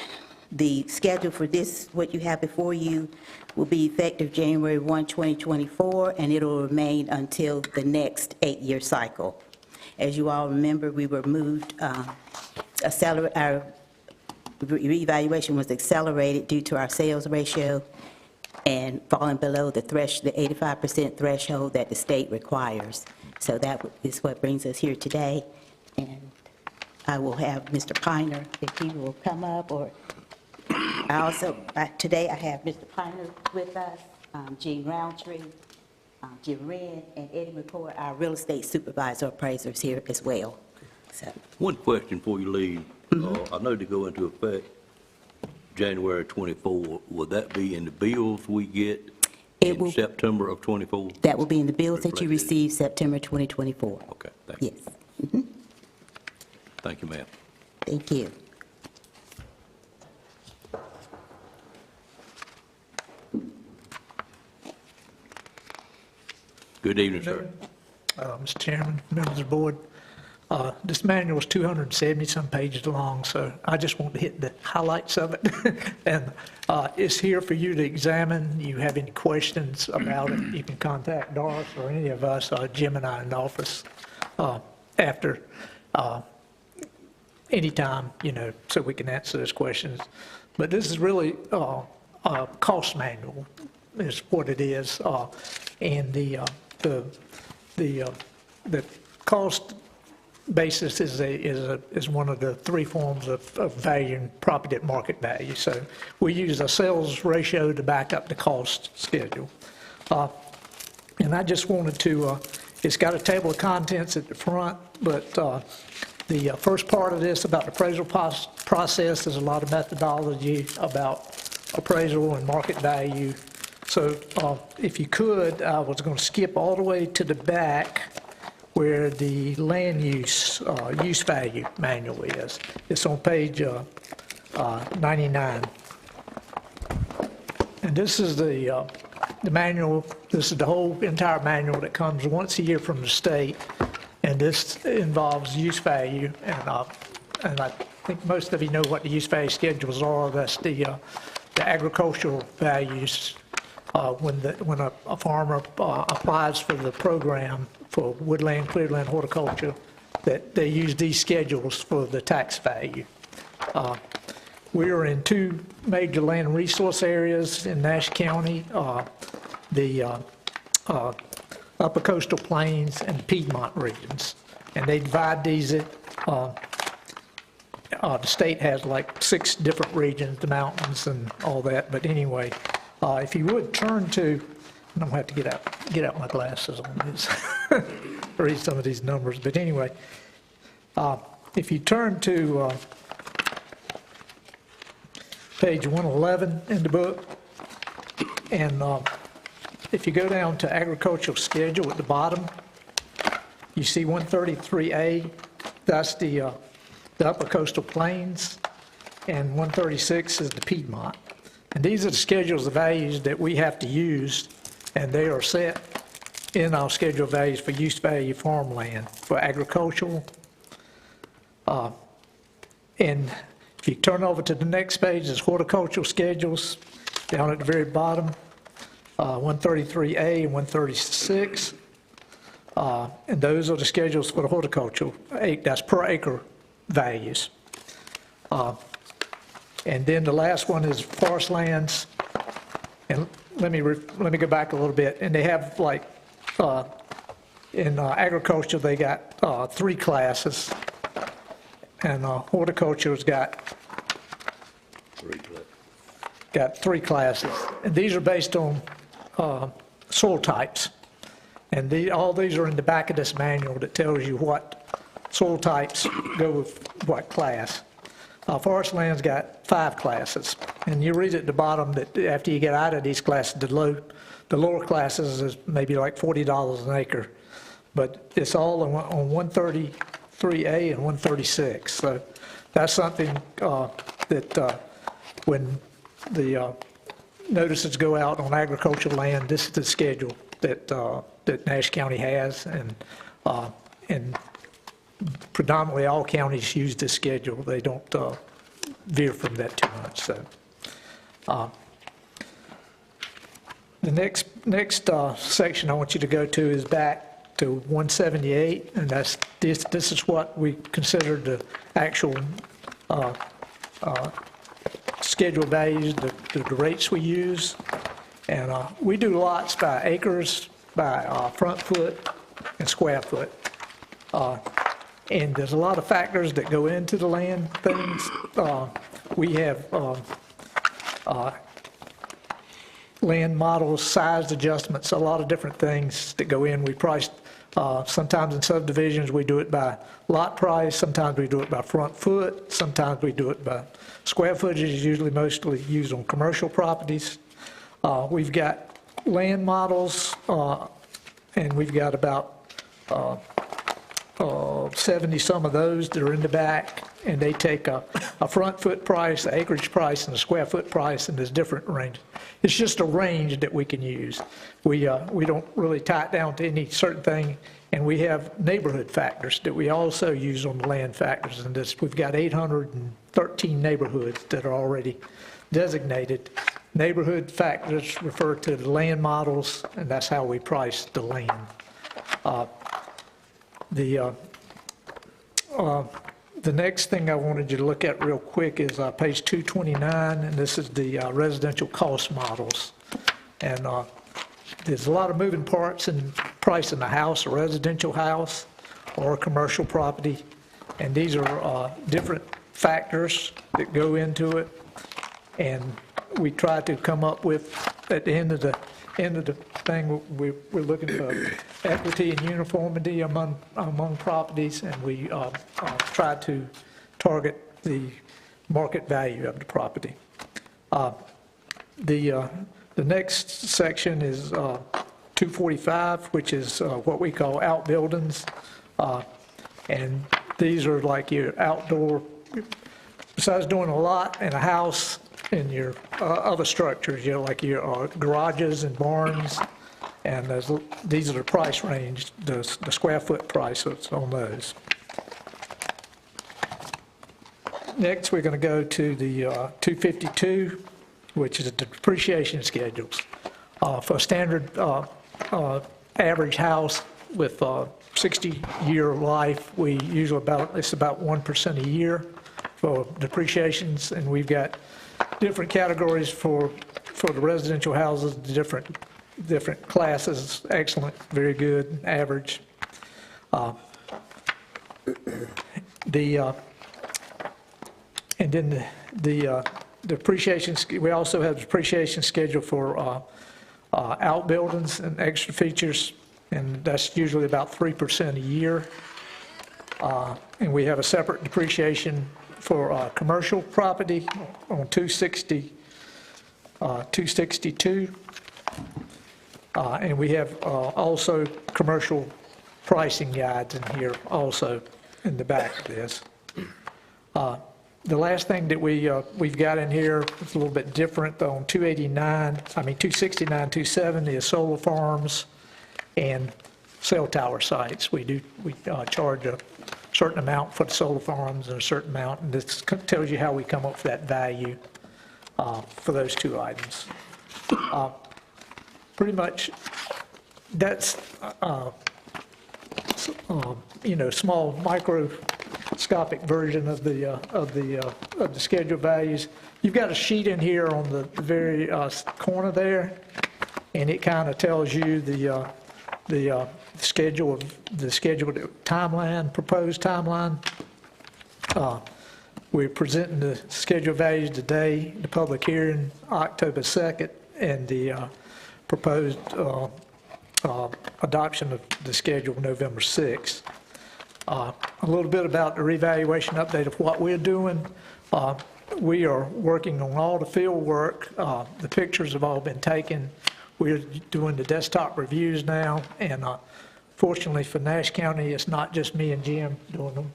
the schedule for this, what you have before you, will be effective January 1, 2024, and it'll remain until the next 8-year cycle. As you all remember, we were moved, our reevaluation was accelerated due to our sales ratio and falling below the 85% threshold that the state requires. So that is what brings us here today. And I will have Mr. Piner, if he will come up, or today I have Mr. Piner with us, Gene Roundtree, Jim Wren, and Eddie McCoy, our real estate supervisor appraisers here as well. So, One question before you leave. I know to go into effect January 24. Will that be in the bills we get in September of 24? that will be in the bills that you Reflected. receive September 2024. Okay, thank you. Yes. Thank you, ma'am. Thank you. Good evening, sir. Mr. Chairman, members of the board, this manual is 270-some pages long, so I just want to hit the highlights of it. And it's here for you to examine. You have any questions about it, you can contact Doris or any of us, Jim and I in the office, after anytime, so we can answer those questions. But this is really cost manual is what it is. And the cost basis is one of the three forms of valuing property at market value. So we use a sales ratio to back up the cost schedule. And I just wanted to, it's got a table of contents at the front, but the first part of this about the appraisal process, there's a lot of methodology about appraisal and market value. So if you could, I was going to skip all the way to the back where the land use value manual is. It's on page 99. And this is the manual. This is the whole entire manual that comes once a year from the state, and this involves use value. And I think most of you know what the use value schedules are. That's the agricultural values when a farmer applies for the program for woodland, clearland, horticulture, that they use these schedules for the tax value. We are in two major land resource areas in Nash County, the Upper Coastal Plains and Piedmont regions. And they divide these, the state has like 6 different regions, the mountains and all that. But anyway, if you would turn to, I'm going to have to get out my glasses on this, read some of these numbers. But anyway, if you turn to page 111 in the book, and if you go down to agricultural schedule at the bottom, you see 133A, that's the Upper Coastal Plains, and 136 is the Piedmont. And these are the schedules of values that we have to use, and they are set in our schedule of values for use value farmland, for agricultural. And if you turn over to the next page, there's horticultural schedules down at the very bottom, 133A and 136. And those are the schedules for the horticultural, that's per acre values. And then the last one is forest lands. And let me go back a little bit. And they have like, in agriculture, they got 3 classes. And horticulture's got 3 classes. And these are based on soil types. And all these are in the back of this manual that tells you what soil types go with what class. Forest land's got 5 classes. And you read at the bottom that after you get out of these classes, the lower classes is maybe like $40 an acre. But it's all on 133A and 136. So that's something that when the notices go out on agricultural land, this is the schedule that Nash County has, and predominantly all counties use this schedule. They don't veer from that too much. So the next section I want you to go to is back to 178, and that's this is what we consider the actual schedule values, the rates we use. And we do lots by acres, by front foot, and square foot. And there's a lot of factors that go into the land things. We have land models, size adjustments, a lot of different things that go in. We price, sometimes in subdivisions, we do it by lot price. Sometimes we do it by front foot. Sometimes we do it by square footage, is usually mostly used on commercial properties. We've got land models, and we've got about 70 some of those that are in the back, and they take a front foot price, an acreage price, and a square foot price, and there's different ranges. It's just a range that we can use. We don't really tie it down to any certain thing, and we have neighborhood factors that we also use on the land factors. And we've got 813 neighborhoods that are already designated. Neighborhood factors refer to the land models, and that's how we price the land. The next thing I wanted you to look at real quick is page 229, and this is the residential cost models. And there's a lot of moving parts in pricing a house, a residential house, or a commercial property. And these are different factors that go into it. And we try to come up with, at the end of the thing, we're looking for equity and uniformity among properties, and we try to target the market value of the property. The next section is 245, which is what we call outbuildings. And these are like your outdoor, besides doing a lot in a house, in your other structures, like your garages and barns, and these are the price range, the square foot price that's on those. Next, we're going to go to the 252, which is the depreciation schedules. For a standard average house with 60-year life, we usually it's about 1% a year for depreciations, and we've got different categories for the residential houses, different classes, excellent, very good, average. And then the depreciation, we also have depreciation schedule for outbuildings and extra features, and that's usually about 3% a year. And we have a separate depreciation for commercial property on 262. And we have also commercial pricing guides in here also in the back of this. The last thing that we've got in here is a little bit different on 269, 270 is solar farms and cell tower sites. We charge a certain amount for the solar farms and a certain amount, and this tells you how we come up with that value for those two items. Pretty much, that's small microscopic version of the schedule values. You've got a sheet in here on the very corner there, and it kind of tells you the scheduled timeline, proposed timeline. We're presenting the schedule values today, the public hearing October 2nd, and the proposed adoption of the schedule November 6th. A little bit about the revaluation update of what we're doing. We are working on all the field work. The pictures have all been taken. We're doing the desktop reviews now, and fortunately for Nash County, it's not just me and Jim doing them.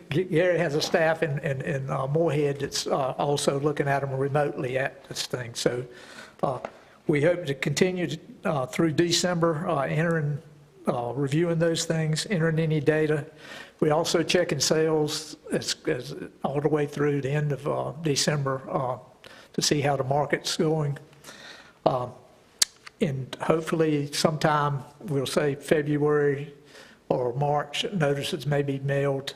Gary has a staff in Moorhead that's also looking at them remotely at this thing. So we hope to continue through December, reviewing those things, entering any data. We also checking sales as all the way through the end of December to see how the market's going. And hopefully sometime, we'll say February or March, notices may be mailed.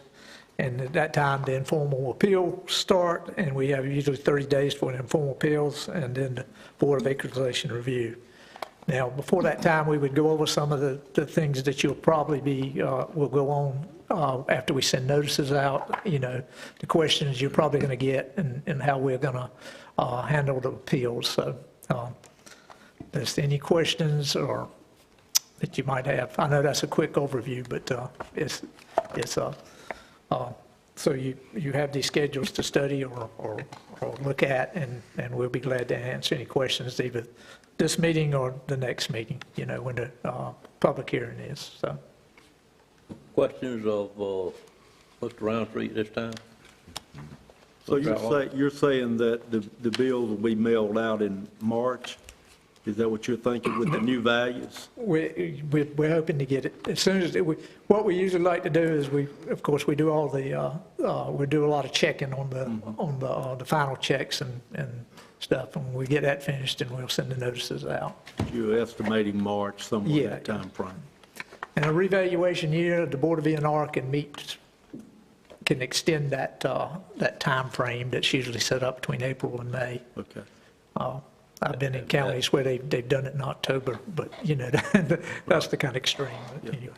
And at that time, the informal appeals start, and we have usually 30 days for the informal appeals, and then the Board of Equalization review. Now, before that time, we would go over some of the things that you'll probably will go on after we send notices out, the questions you're probably going to get and how we're going to handle the appeals. So if there's any questions or that you might have. I know that's a quick overview, but so you have these schedules to study or look at, and we'll be glad to answer any questions either this meeting or the next meeting, when the public hearing is. So, Questions of Mr. Roundtree at this time? So you're saying that the bills will be mailed out in March? Is that what you're thinking with the new values? We're hoping to get it as soon as what we usually like to do is of course we do all the we do a lot of checking on the final checks and stuff, and when we get that finished, and we'll send the notices out. You're estimating March, somewhere in that time frame. In a revaluation year, the Board of E&R can meet can extend that, that timeframe that's usually set up between April and May. Okay. I've been in counties where they've done it in October, but, you know, that's the kind of extreme. But anyway.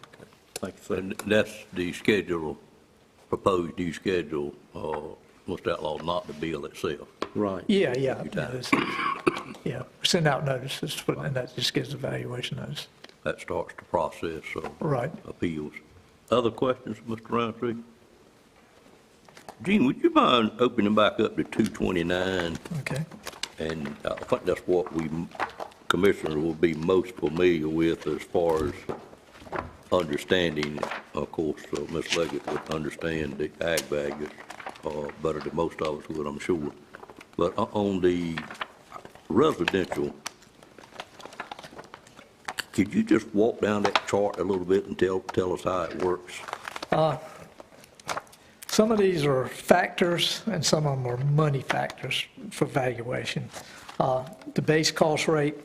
Thank you. And that's the schedule, proposed new schedule, must outlaw not the bill itself. Right. Yeah. Your time. Yeah, send out notices, and that just gives evaluation notice. That starts the process of Right. appeals. Other questions, Mr. Roundtree? Gene, would you mind opening back up to 229? Okay. And I think that's what we, commissioners, will be most familiar with as far as understanding. Of course, Ms. Leggett would understand the ag values better than most of us would, I'm sure. But on the residential, could you just walk down that chart a little bit and tell us how it works? Some of these are factors, and some of them are money factors for valuation. The base cost rate,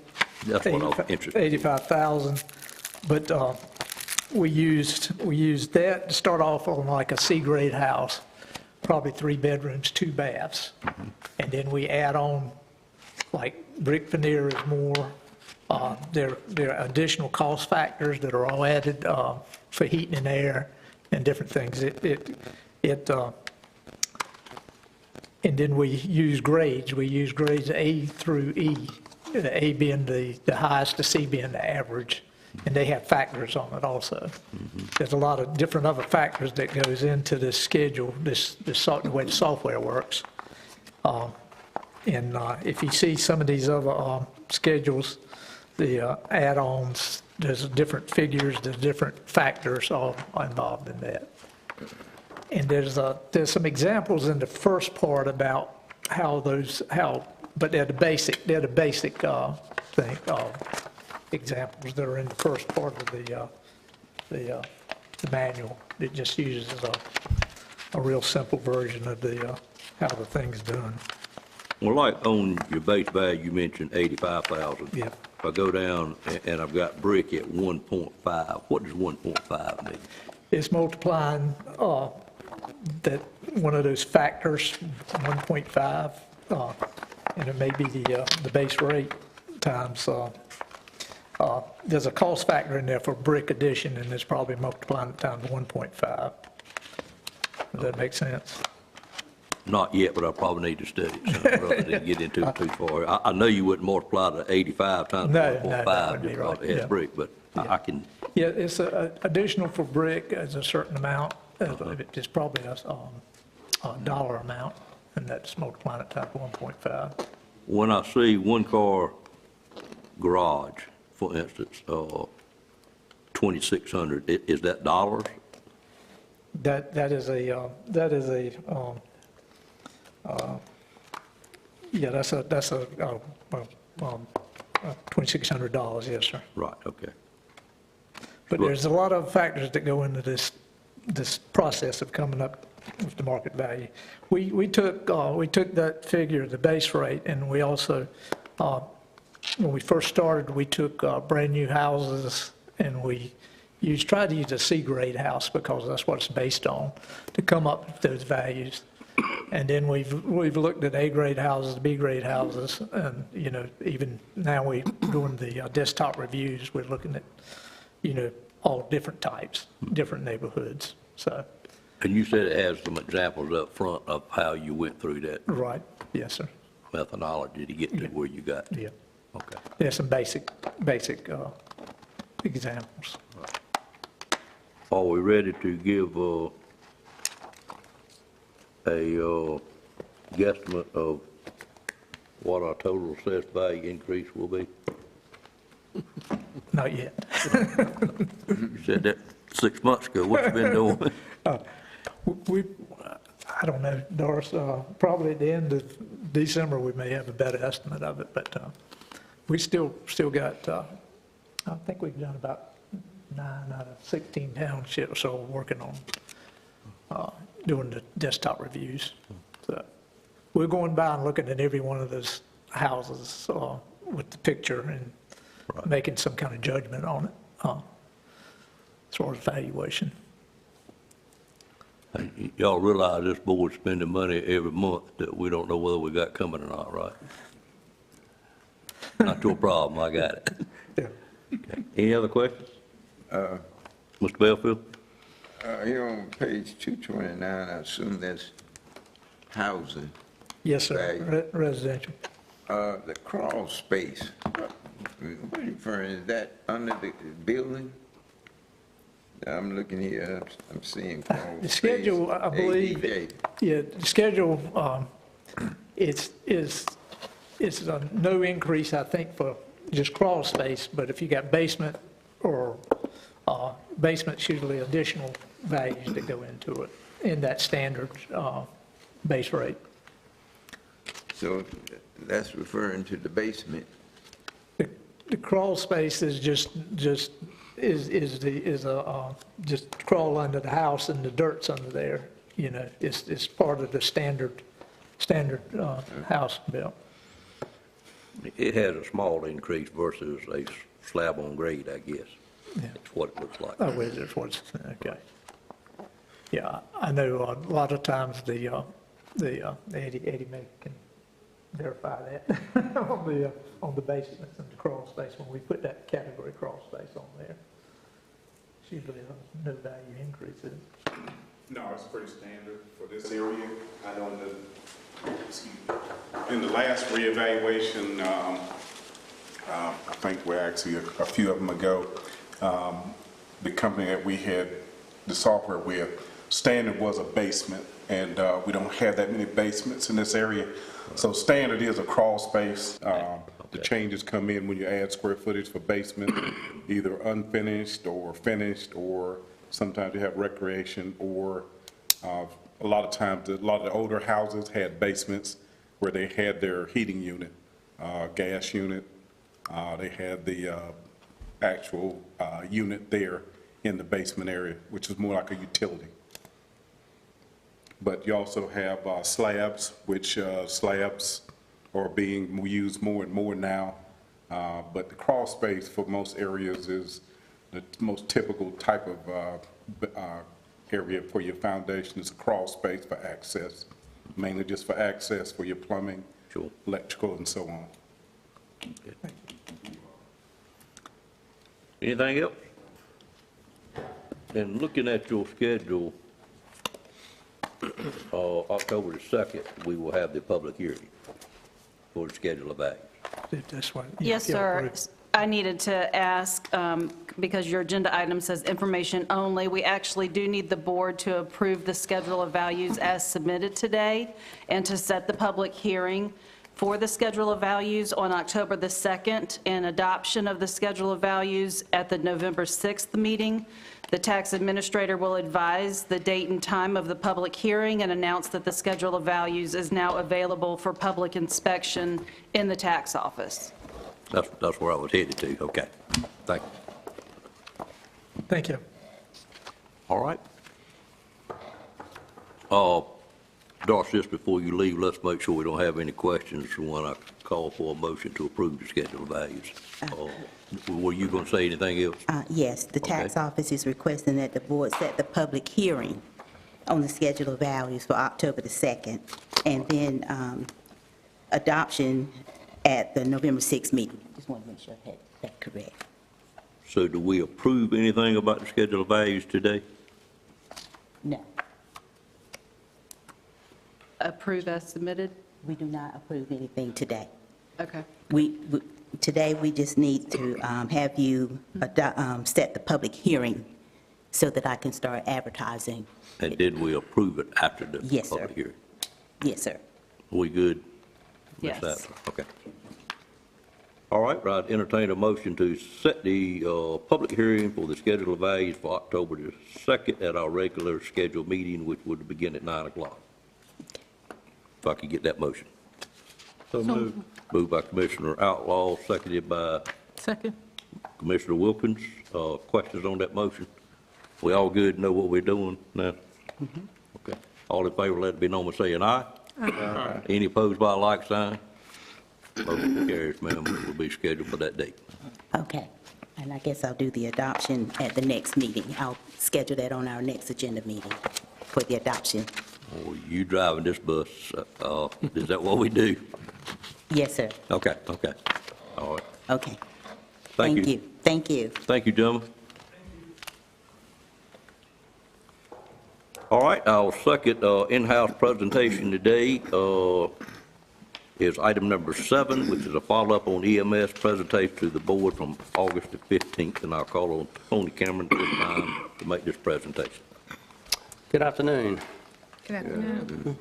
That's what I'm interested in. 85,000, but we used that to start off on like a C-grade house, probably 3 bedrooms, 2 baths. And then we add on, like brick veneer is more. There are additional cost factors that are all added for heating and air and different things. And then we use grades. We use grades A through E, A being the highest, the C being the average, and they have factors on it also. There's a lot of different other factors that goes into this schedule, the way the software works. And if you see some of these other schedules, the add-ons, there's different figures, there's different factors all involved in that. And there's some examples in the first part about but they're the basic thing, examples that are in the first part of the manual. It just uses a real simple version of how the thing's done. Well, like on your base value, you mentioned 85,000. Yeah. If I go down and I've got brick at 1.5, what does 1.5 mean? It's multiplying that one of those factors, 1.5, and it may be the base rate times, there's a cost factor in there for brick addition, and it's probably multiplying it times 1.5. Does that make sense? Not yet, but I probably need to study it some rather than get into it too far. I know you wouldn't multiply the 85 times No, 1.5 that would be just right, because it has yeah. brick, but I can, Yeah, it's additional for brick as a certain amount. It's probably a dollar amount, and that's multiplying it times 1.5. when I see one-car garage, for instance, 2,600, is that dollars? That is a yeah, that's a $2,600, yes, sir. Right, okay. But there's a lot of factors that go into this process of coming up with the market value. We took that figure, the base rate, and we also, when we first started, we took brand-new houses, and we tried to use a C-grade house because that's what it's based on, to come up with those values. And then we've looked at A-grade houses, B-grade houses, and, you know, even now we're doing the desktop reviews, we're looking at, you know, all different types, different neighborhoods, so. And you said it has some examples up front of how you went through that Right, yes, sir. methodology to get to where you got. Yeah. Okay. There's some basic examples. Are we ready to give a guesstimate of what our total assessed value increase will be? Not yet. You said that 6 months ago. What you been doing? I don't know, Doris, probably at the end of December, we may have a better estimate of it, but we still got, I think we've done about 9 out of 16 townships, so we're working on doing the desktop reviews. So we're going by and looking at every one of those houses with the picture and making some kind of judgment on it as far as valuation. Y'all realize this board's spending money every month that we don't know whether we got coming or not, right? Not your problem, I got it. Yeah. Okay. Any other questions? Mr. Belfield? Here on page 229, I assume that's housing. Yes, sir, Right. Residential. The crawl space, what are you referring, is that under the building? I'm looking here, I'm seeing crawl space. The schedule, I believe, ADJ. yeah, the schedule, it's a no increase, I think, for just crawl space, but if you got basement or basement's usually additional values that go into it in that standard base rate. So that's referring to the basement. The crawl space is just crawl under the house and the dirt's under there, you know, it's part of the standard house bill. It has a small increase versus a slab on grade, I guess. Yeah. That's what it looks like. Oh, is it what's, okay. Yeah, I know a lot of times Eddie May can verify that on the basements and the crawl space, when we put that category crawl space on there. It's usually no value increases. No, it's pretty standard for this area. I know in the last reevaluation, I think we're actually a few of them ago, the company that we had the software with, standard was a basement, and we don't have that many basements in this area. So standard is a crawl space. The changes come in when you add square footage for basement, either unfinished or finished, or sometimes you have recreation, or a lot of times, a lot of the older houses had basements where they had their heating unit, gas unit. They had the actual unit there in the basement area, which is more like a utility. But you also have slabs, which slabs are being used more and more now. But the crawl space for most areas is the most typical type of area for your foundation. Is a crawl space for access, mainly just for access for your plumbing, Sure. electrical, and so on. Anything else? And looking at your schedule, October the 2nd, we will have the public hearing for the schedule of values. That's what. Yes, sir. I needed to ask, because your agenda item says information only, we actually do need the board to approve the schedule of values as submitted today and to set the public hearing for the schedule of values on October the 2nd and adoption of the schedule of values at the November 6th meeting. The tax administrator will advise the date and time of the public hearing and announce that the schedule of values is now available for public inspection in the tax office. That's where I was headed to. Okay. Thank you. Thank you. All right. Doris, just before you leave, let's make sure we don't have any questions when I call for a motion to approve the schedule of values. Were you going to say anything else? Yes, the tax office is requesting that the board set the public hearing on the schedule of values for October the 2nd, and then adoption at the November 6th meeting. Just want to make sure I had that correct. So do we approve anything about the schedule of values today? No, Approve as submitted? we do not approve anything today. Okay. Today, we just need to have you set the public hearing so that I can start advertising. And did we approve it after the Yes, sir. public hearing? Yes, sir. We good? Ms. Yes. Sattler? Okay. All right, I'd entertain a motion to set the public hearing for the schedule of values for October the 2nd at our regular scheduled meeting, which would begin at 9 o'clock. If I could get that motion. So moved. Moved by Commissioner Outlaw, seconded by Second. Commissioner Wilkins. Questions on that motion? We all good, know what we're doing now? Okay. All in favor, let it be known by saying aye. Aye. Any opposed by a like sign? Motion carries, ma'am. It will be scheduled for that date. Okay. And I guess I'll do the adoption at the next meeting. I'll schedule that on our next agenda meeting. for the adoption. Oh, you driving this bus, is that what we do? Yes, sir. Okay, okay. All right. Okay. Thank you. Thank you. Thank you, gentlemen. All right, our second in-house presentation today is item number 7, which is a follow-up on EMS presentation to the board from August the 15th, and I'll call on Tony Cameron this time to make this presentation. Good afternoon. Good afternoon.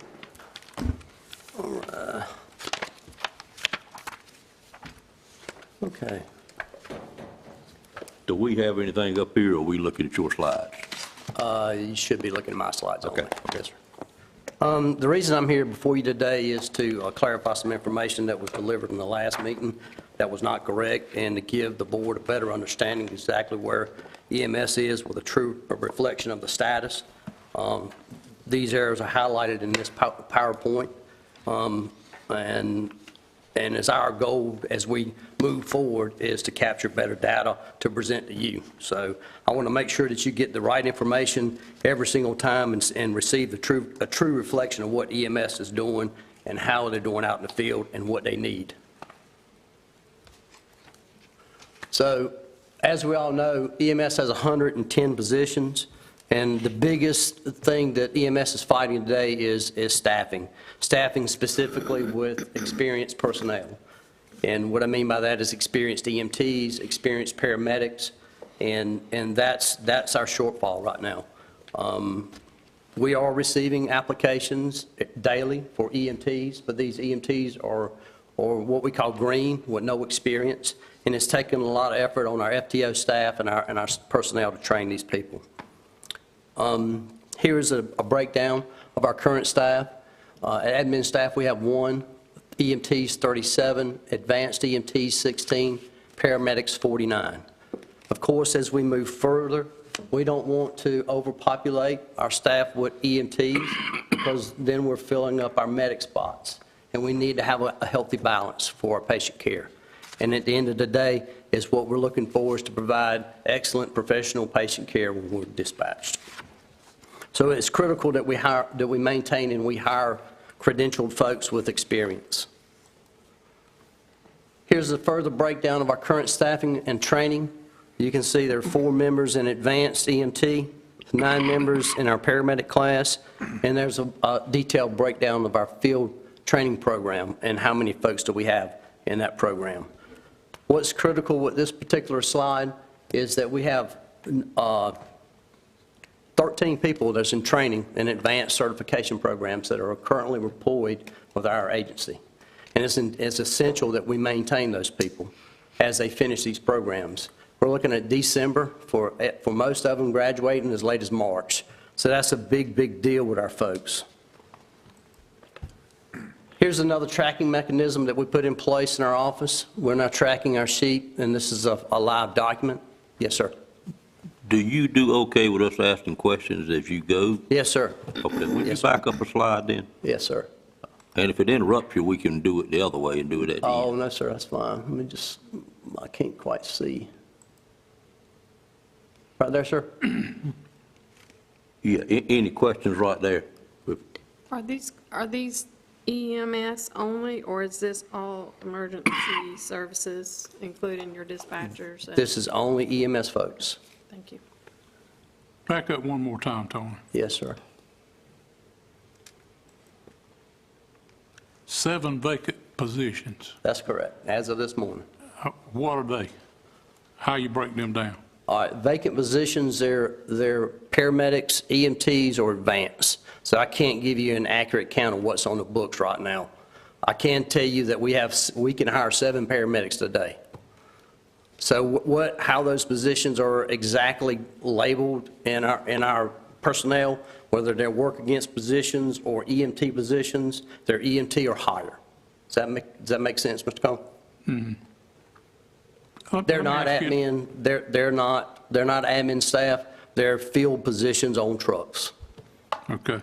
Okay. Do we have anything up here, or are we looking at your slides? You should be looking at my slides only. Okay. Yes, sir. The reason I'm here before you today is to clarify some information that was delivered in the last meeting that was not correct, and to give the board a better understanding exactly where EMS is with a true reflection of the status. These errors are highlighted in this PowerPoint, and it's our goal as we move forward is to capture better data to present to you. So I want to make sure that you get the right information every single time and receive a true reflection of what EMS is doing and how they're doing out in the field and what they need. So as we all know, EMS has 110 positions. And the biggest thing that EMS is fighting today is staffing. Staffing specifically with experienced personnel. And what I mean by that is experienced EMTs, experienced paramedics, and that's our shortfall right now. We are receiving applications daily for EMTs, but these EMTs are what we call green, with no experience, and it's taken a lot of effort on our FTO staff and our personnel to train these people. Here is a breakdown of our current staff. Admin staff, we have 1, EMTs 37, advanced EMTs 16, paramedics 49. Of course, as we move further, we don't want to overpopulate our staff with EMTs because then we're filling up our medic spots, and we need to have a healthy balance for our patient care. And at the end of the day, is what we're looking for is to provide excellent professional patient care when we're dispatched. So it's critical that we maintain and we hire credentialed folks with experience. Here's a further breakdown of our current staffing and training. You can see there are 4 members in advanced EMT, 9 members in our paramedic class, and there's a detailed breakdown of our field training program and how many folks do we have in that program. What's critical with this particular slide is that we have 13 people that's in training in advanced certification programs that are currently employed with our agency. And it's essential that we maintain those people as they finish these programs. We're looking at December for most of them graduating as late as March. So that's a big, big deal with our folks. Here's another tracking mechanism that we put in place in our office. We're now tracking our sheet, and this is a live document. Yes, sir. Do you do okay with us asking questions as you go? Yes, sir. Okay, would you Yes, back up a slide then? Yes, sir. And if it interrupts you, we can do it the other way and do it at the Oh, end. no, sir, that's fine. Let me just, I can't quite see. Right there, sir? Yeah, any questions right there? Are these EMS only, or is this all emergency services, including your dispatchers? This is only EMS folks. Thank you. Back up one more time, Tony. Yes, sir. 7 vacant positions. That's correct, as of this morning. What are they? How you break them down? All right, vacant positions, they're paramedics, EMTs, or advanced. So I can't give you an accurate count of what's on the books right now. I can tell you that we can hire 7 paramedics today. So how those positions are exactly labeled in our personnel, whether they're work against positions or EMT positions, they're EMT or higher. Does that make sense, Mr. Cone? Mm-hmm. They're not admin, they're not admin staff, they're field positions on trucks. Okay.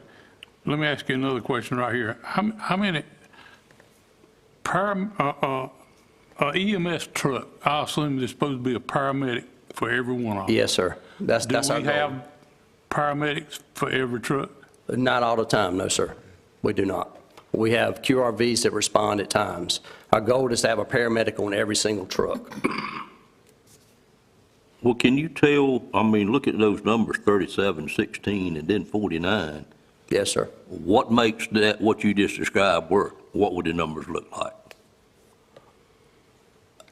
Let me ask you another question right here. How many EMS truck, I assume there's supposed to be a paramedic for every one of them? Yes, sir. That's our Do we goal. have paramedics for every truck? Not all the time, no, sir. We do not. We have QRVs that respond at times. Our goal is to have a paramedic on every single truck. Well, can you tell, I mean, look at those numbers, 37, 16, and then 49. Yes, sir. What makes that, what you just described, work? What would the numbers look like?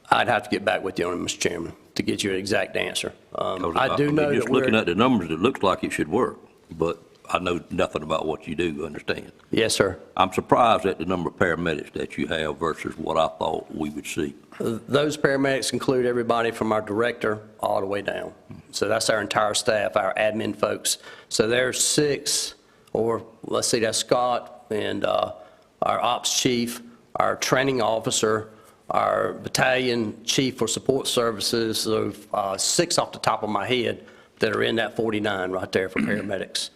I'd have to get back with you on it, Mr. Chairman, to get you an exact answer. 'Cause I do mean, know that just looking we're... at the numbers, it looks like it should work, but I know nothing about what you do, understand? Yes, sir. I'm surprised at the number of paramedics that you have versus what I thought we would see. Those paramedics include everybody from our director all the way down. So that's our entire staff, our admin folks. So there's 6, or let's see, that's Scott and our ops chief, our training officer, our battalion chief for support services, so 6 off the top of my head that are in that 49 right there for paramedics.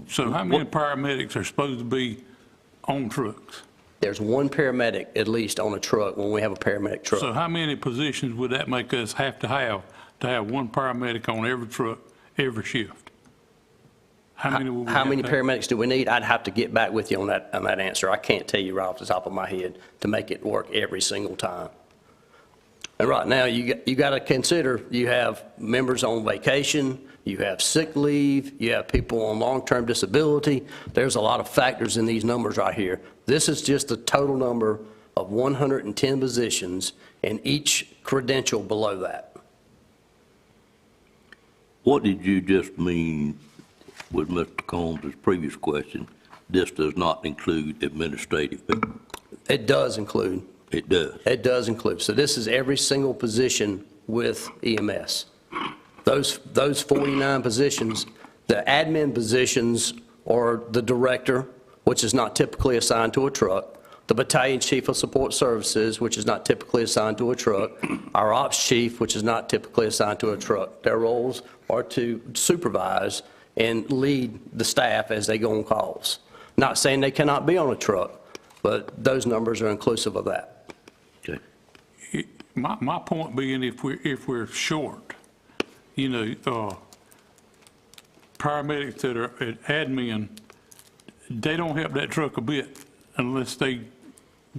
So how many paramedics are supposed to be on trucks? There's 1 paramedic at least on a truck when we have a paramedic truck. So how many positions would that make us have to have 1 paramedic on every truck, every shift? How many would we How have many to have? paramedics do we need? I'd have to get back with you on that answer. I can't tell you right off the top of my head to make it work every single time. And right now, you got to consider, you have members on vacation, you have sick leave, you have people on long-term disability. There's a lot of factors in these numbers right here. This is just the total number of 110 positions and each credential below that. What did you just mean with Mr. Combs' previous question? This does not include administrative people? It does include. It does. It does include. So this is every single position with EMS. Those 49 positions, the admin positions are the director, which is not typically assigned to a truck, the battalion chief of support services, which is not typically assigned to a truck, our ops chief, which is not typically assigned to a truck. Their roles are to supervise and lead the staff as they go on calls. Not saying they cannot be on a truck, but those numbers are inclusive of that. Okay. My point being, if we're short, you know, paramedics that are at admin, they don't help that truck a bit unless they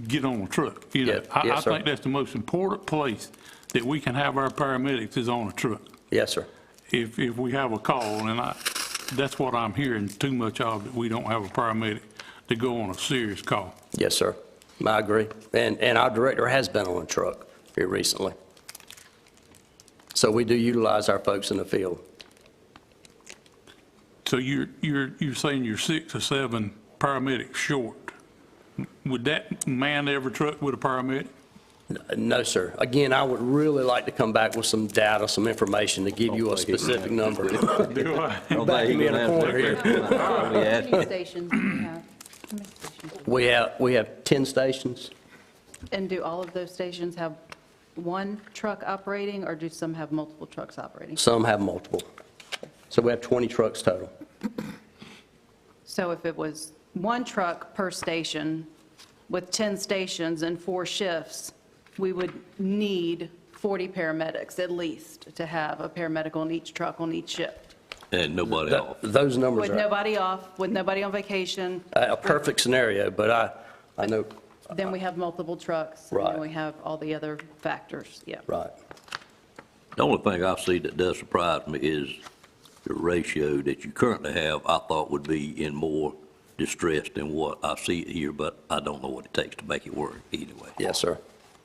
get on the truck. You know, I think that's the most important place that we can have our paramedics is on a truck. Yes, sir. If we have a call, and that's what I'm hearing too much of, that we don't have a paramedic to go on a serious call. Yes, sir. I agree. And our director has been on a truck here recently. So we do utilize our folks in the field. So you're saying you're 6 or 7 paramedics short. Would that man every truck with a paramedic? No, sir. Again, I would really like to come back with some data, some information to give you a specific number. Do I? Backing me in a corner here. How many stations do you have? How many stations? We have 10 stations. And do all of those stations have one truck operating, or do some have multiple trucks operating? Some have multiple. So we have 20 trucks total. So if it was 1 truck per station with 10 stations and 4 shifts, we would need 40 paramedics at least to have a paramedic on each truck on each shift. And nobody off. Those numbers With are nobody off, with nobody on vacation, a perfect scenario, but I know, then we have multiple trucks. And Right. then we have all the other factors, yeah. right. The only thing I see that does surprise me is the ratio that you currently have, I thought would be in more distress than what I see it here, but I don't know what it takes to make it work either way. Yes, sir.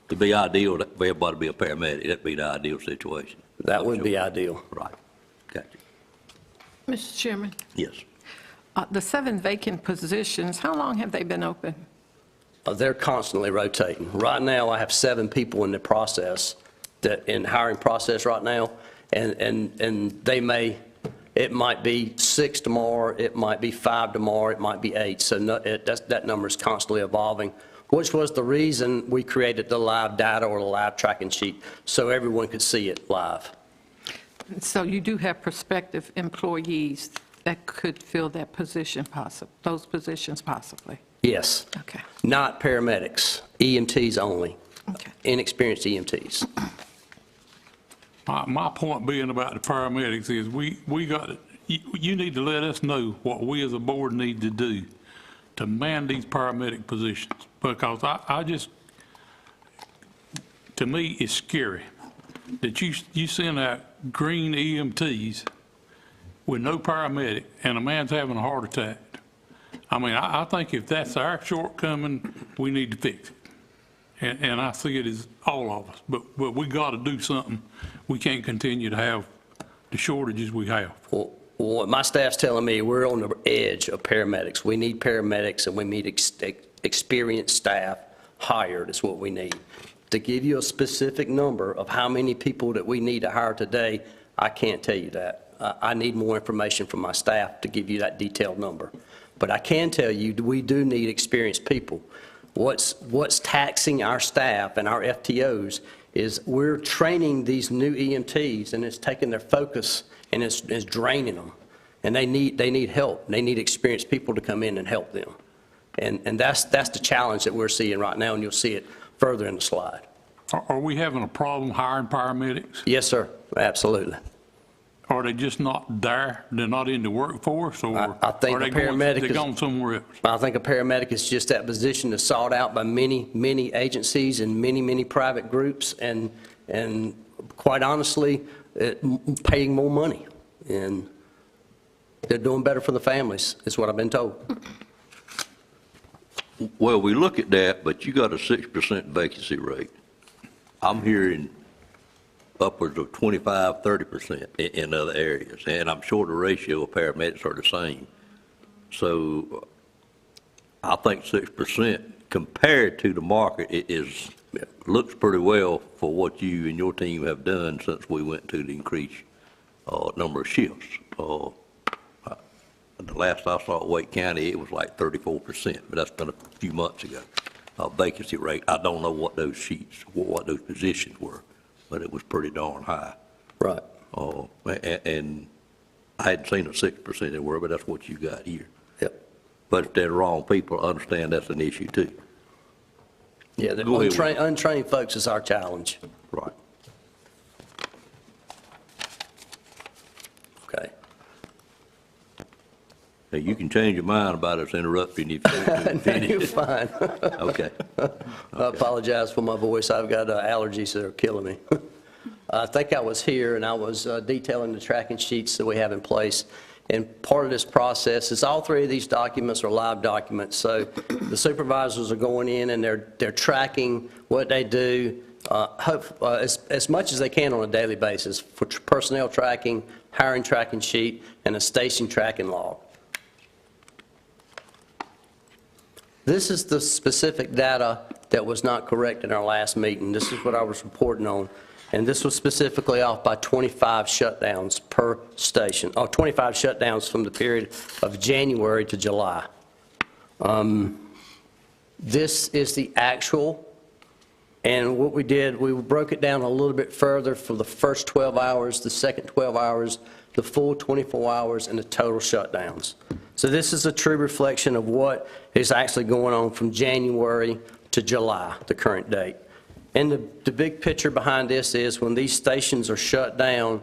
It'd be ideal for everybody to be a paramedic. That'd be the ideal situation. That would be ideal. Right. Gotcha. Mr. Chairman, Yes. the 7 vacant positions, how long have they been open? They're constantly rotating. Right now, I have 7 people in the process, in hiring process right now, and it might be 6 tomorrow, it might be 5 tomorrow, it might be 8. So that number is constantly evolving, which was the reason we created the live data or the live tracking sheet, so everyone could see it live. So you do have prospective employees that could fill that position, those positions possibly? Yes. Okay. Not paramedics, EMTs only, Okay. inexperienced EMTs. My point being about the paramedics is you you need to let us know what we as a board need to do to man these paramedic positions, because I just, to me, it's scary that you send out green EMTs with no paramedic, and a man's having a heart attack. I mean, I think if that's our shortcoming, we need to fix it. And I see it as all of us, but we got to do something. We can't continue to have the shortages we have. Well, what my staff's telling me, we're on the edge of paramedics. We need paramedics, and we need experienced staff hired is what we need. To give you a specific number of how many people that we need to hire today, I can't tell you that. I need more information from my staff to give you that detailed number. But I can tell you, we do need experienced people. What's taxing our staff and our FTOs is we're training these new EMTs, and it's taking their focus and it's draining them. And they need help. They need experienced people to come in and help them. And that's the challenge that we're seeing right now, and you'll see it further in the slide. Are we having a problem hiring paramedics? Yes, sir, absolutely. Are they just not there? They're not in the workforce, or I think are a paramedic they're gone somewhere else? I think a paramedic is just that position that's sought out by many, many agencies and many, many private groups, and quite honestly, paying more money. And they're doing better for the families, is what I've been told. Well, we look at that, but you got a 6% vacancy rate. I'm hearing upwards of 25, 30% in other areas, and I'm sure the ratio of paramedics are the same. So I think 6% compared to the market looks pretty well for what you and your team have done since we went to the increased number of shifts. The last I saw at Wake County, it was like 34%, but that's been a few months ago. Vacancy rate, I don't know what those sheets, what those positions were, but it was pretty darn high. Right. And I hadn't seen a 6% anywhere, but that's what you got here. Yep. But if they're the wrong people, understand that's an issue too. Yeah, the Go ahead. untrained folks is our challenge. Right. Okay. Now, you can change your mind about us interrupting if you want to No, finish. you're fine. Okay. I apologize for my voice. I've got allergies that are killing me. I think I was here and I was detailing the tracking sheets that we have in place. And part of this process is all three of these documents are live documents. So the supervisors are going in and they're tracking what they do as much as they can on a daily basis for personnel tracking, hiring tracking sheet, and a station tracking log. This is the specific data that was not correct in our last meeting. This is what I was reporting on. And this was specifically off by 25 shutdowns per station, 25 shutdowns from the period of January to July. This is the actual, and what we did, we broke it down a little bit further for the first 12 hours, the second 12 hours, the full 24 hours, and the total shutdowns. So this is a true reflection of what is actually going on from January to July, the current date. And the big picture behind this is when these stations are shut down,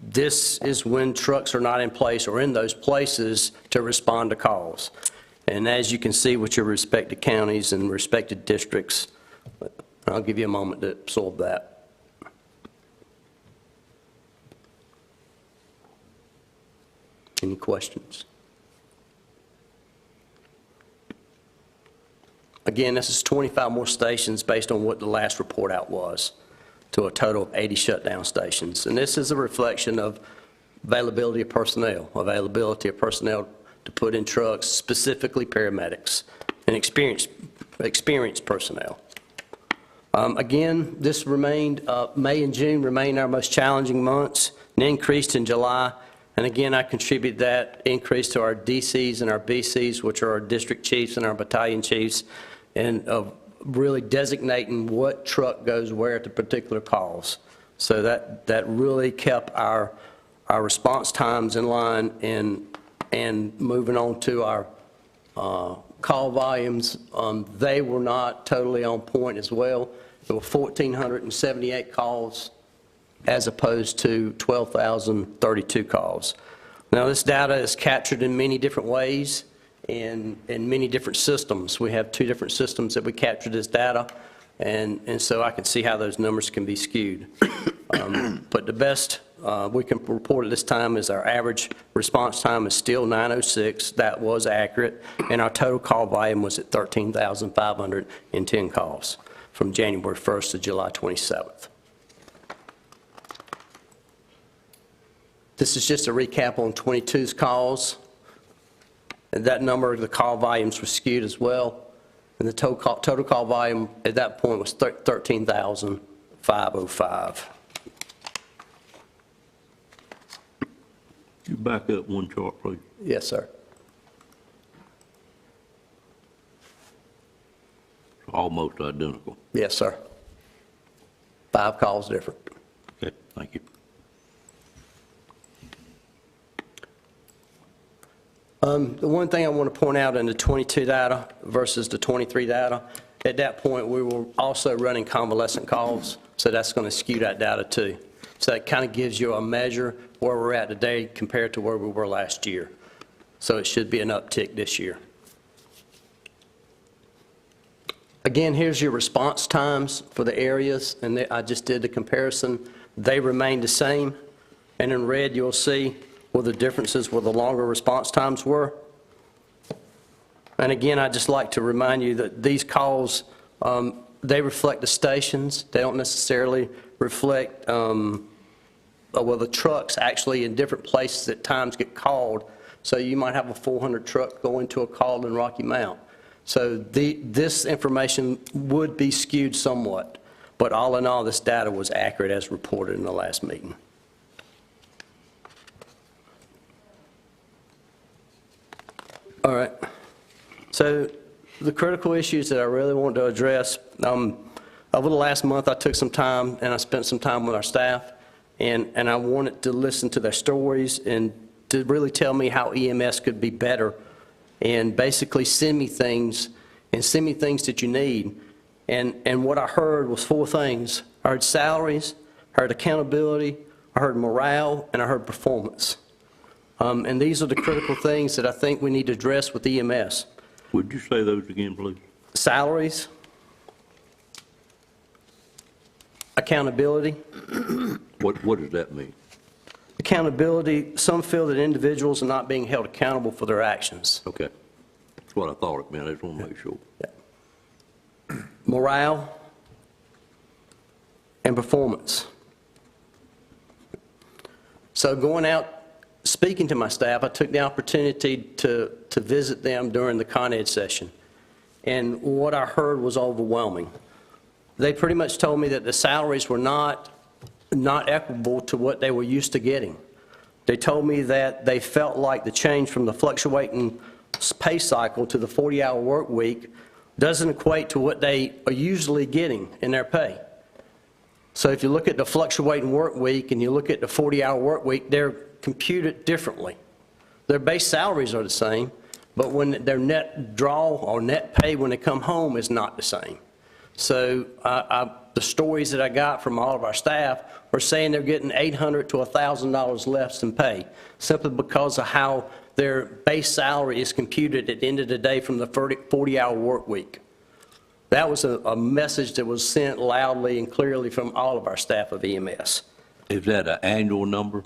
this is when trucks are not in place or in those places to respond to calls. And as you can see with your respective counties and respective districts, I'll give you a moment to absorb that. Any questions? Again, this is 25 more stations based on what the last report out was, to a total of 80 shutdown stations. And this is a reflection of availability of personnel to put in trucks, specifically paramedics and experienced personnel. Again, this remained, May and June remain our most challenging months, and increased in July. And again, I contribute that increase to our DCs and our BCs, which are our district chiefs and our battalion chiefs, and of really designating what truck goes where to particular calls. So that really kept our response times in line, and moving on to our call volumes, they were not totally on point as well. There were 1,478 calls as opposed to 12,032 calls. Now, this data is captured in many different ways and in many different systems. We have 2 different systems that we capture this data, and so I can see how those numbers can be skewed. But the best we can report at this time is our average response time is still 9:06. That was accurate, and our total call volume was at 13,510 calls from January 1st to July 27th. This is just a recap on 22's calls. And that number, the call volumes were skewed as well. And the total call volume at that point was 13,505. You back up one chart, please. Yes, sir. Almost identical. Yes, sir. 5 calls different. Okay, thank you. The one thing I want to point out in the 22 data versus the 23 data, at that point, we were also running convalescent calls, so that's going to skew that data too. So that kind of gives you a measure where we're at today compared to where we were last year. So it should be an uptick this year. Again, here's your response times for the areas, and I just did the comparison. They remain the same, and in red, you'll see where the differences, where the longer response times were. And again, I'd just like to remind you that these calls, they reflect the stations. They don't necessarily reflect, well, the trucks actually in different places at times get called. So you might have a 400 truck going to a call in Rocky Mount. So this information would be skewed somewhat. But all in all, this data was accurate as reported in the last meeting. All right. So the critical issues that I really want to address, over the last month I took some time and I spent some time with our staff, and I wanted to listen to their stories and to really tell me how EMS could be better, and basically send me things that you need. And what I heard was 4 things. I heard salaries, I heard accountability, I heard morale, and I heard performance. And these are the critical things that I think we need to address with EMS. Would you say those again, please? Salaries, accountability. What does that mean? Accountability, some feel that individuals are not being held accountable for their actions. Okay. That's what I thought it meant. I just want to make sure. Yeah. Morale and performance. So going out, speaking to my staff, I took the opportunity to visit them during the Con Ed session. And what I heard was overwhelming. They pretty much told me that the salaries were not equitable to what they were used to getting. They told me that they felt like the change from the fluctuating pay cycle to the 40-hour work week doesn't equate to what they are usually getting in their pay. So if you look at the fluctuating work week and you look at the 40-hour work week, they're computed differently. Their base salaries are the same, but when their net draw or net pay when they come home is not the same. So the stories that I got from all of our staff were saying they're getting $800 to $1,000 less in pay, simply because of how their base salary is computed at the end of the day from the 40-hour work week. That was a message that was sent loudly and clearly from all of our staff of EMS. Is that an annual number?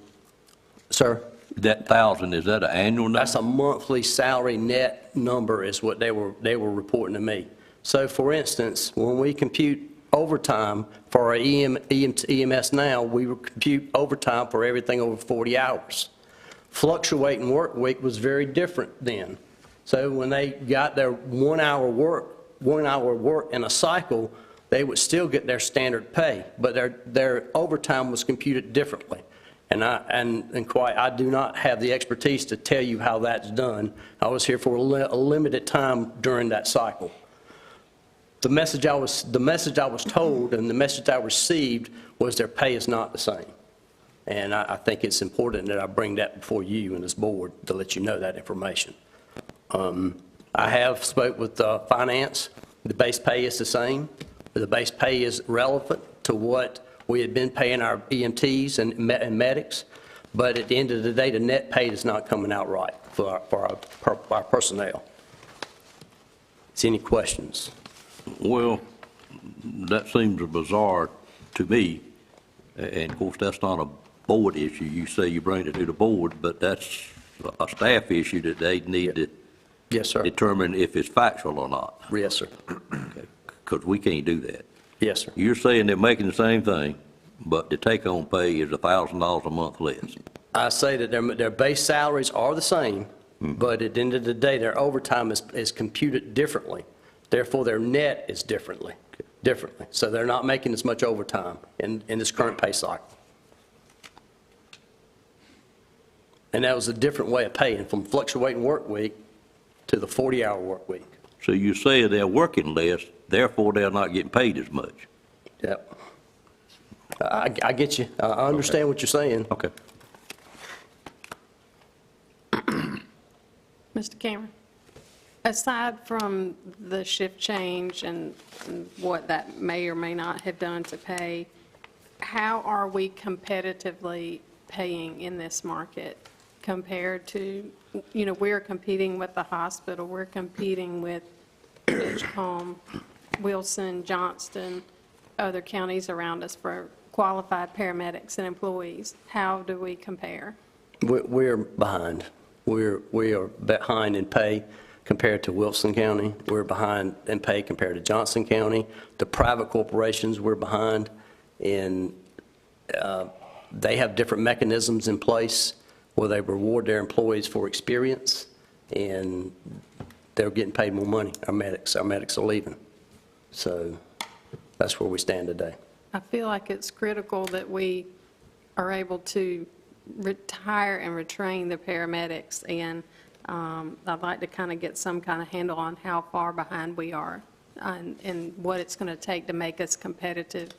Sir? That 1,000, is that an annual number? That's a monthly salary net number is what they were reporting to me. So for instance, when we compute overtime for our EMS now, we compute overtime for everything over 40 hours. Fluctuating work week was very different then. So when they got their 1 hour work in a cycle, they would still get their standard pay, but their overtime was computed differently. And I do not have the expertise to tell you how that's done. I was here for a limited time during that cycle. The message I was told and the message I received was their pay is not the same. And I think it's important that I bring that before you and this board to let you know that information. I have spoke with finance. The base pay is the same. The base pay is relevant to what We had been paying our EMTs and medics, but at the end of the day, the net pay is not coming out right for our personnel. Is any questions? Well, that seems bizarre to me, and of course, that's not a board issue. You say you bring it to the board, but that's a staff issue that they need to Yes, sir. determine if it's factual or not, Yes, sir. because we can't do that. Yes, sir. You're saying they're making the same thing, but the take-home pay is $1,000 a month less. I say that their base salaries are the same, but at the end of the day, their overtime is computed differently. Therefore, their net is differently. So they're not making as much overtime in this current pay cycle. And that was a different way of paying, from fluctuating work week to the 40-hour work week. So you say they're working less, therefore they're not getting paid as much. Yep. I get you. I understand what you're saying. Okay. Mr. Cameron, aside from the shift change and what that may or may not have done to pay, how are we competitively paying in this market compared to, we're competing with the hospital, we're competing with Edgecombe, Wilson, Johnston, other counties around us for qualified paramedics and employees. How do we compare? We're behind. We are behind in pay compared to Wilson County. We're behind in pay compared to Johnson County. The private corporations, we're behind in, they have different mechanisms in place where they reward their employees for experience, and they're getting paid more money. Our medics are leaving. So that's where we stand today. I feel like it's critical that we are able to retire and retrain the paramedics, and I'd like to kind of get some kind of handle on how far behind we are and what it's going to take to make us competitive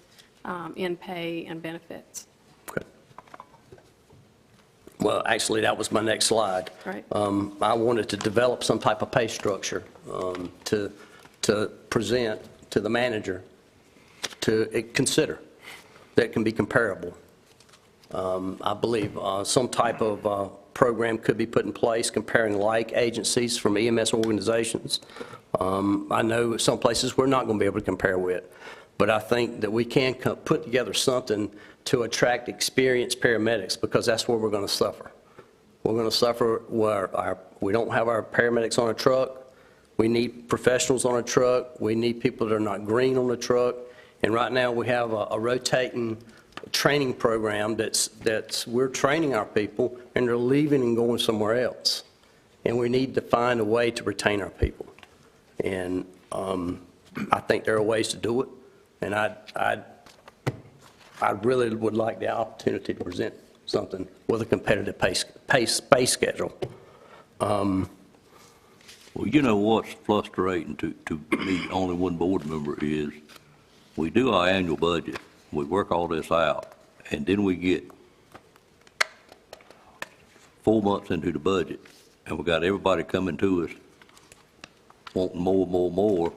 in pay and benefits. Okay. Well, actually, that was my next slide. Right. I wanted to develop some type of pay structure to present to the manager to consider that can be comparable. I believe some type of program could be put in place comparing like agencies from EMS organizations. I know some places we're not going to be able to compare with, but I think that we can put together something to attract experienced paramedics, because that's where we're going to suffer. We're going to suffer where we don't have our paramedics on a truck. We need professionals on a truck. We need people that are not green on the truck. And right now we have a rotating training program that's we're training our people, and they're leaving and going somewhere else. And we need to find a way to retain our people. And I think there are ways to do it. And I really would like the opportunity to present something with a competitive pay schedule. Well, you know what's frustrating to me, only one board member, is we do our annual budget, we work all this out, and then we get 4 months into the budget, and we got everybody coming to us wanting more,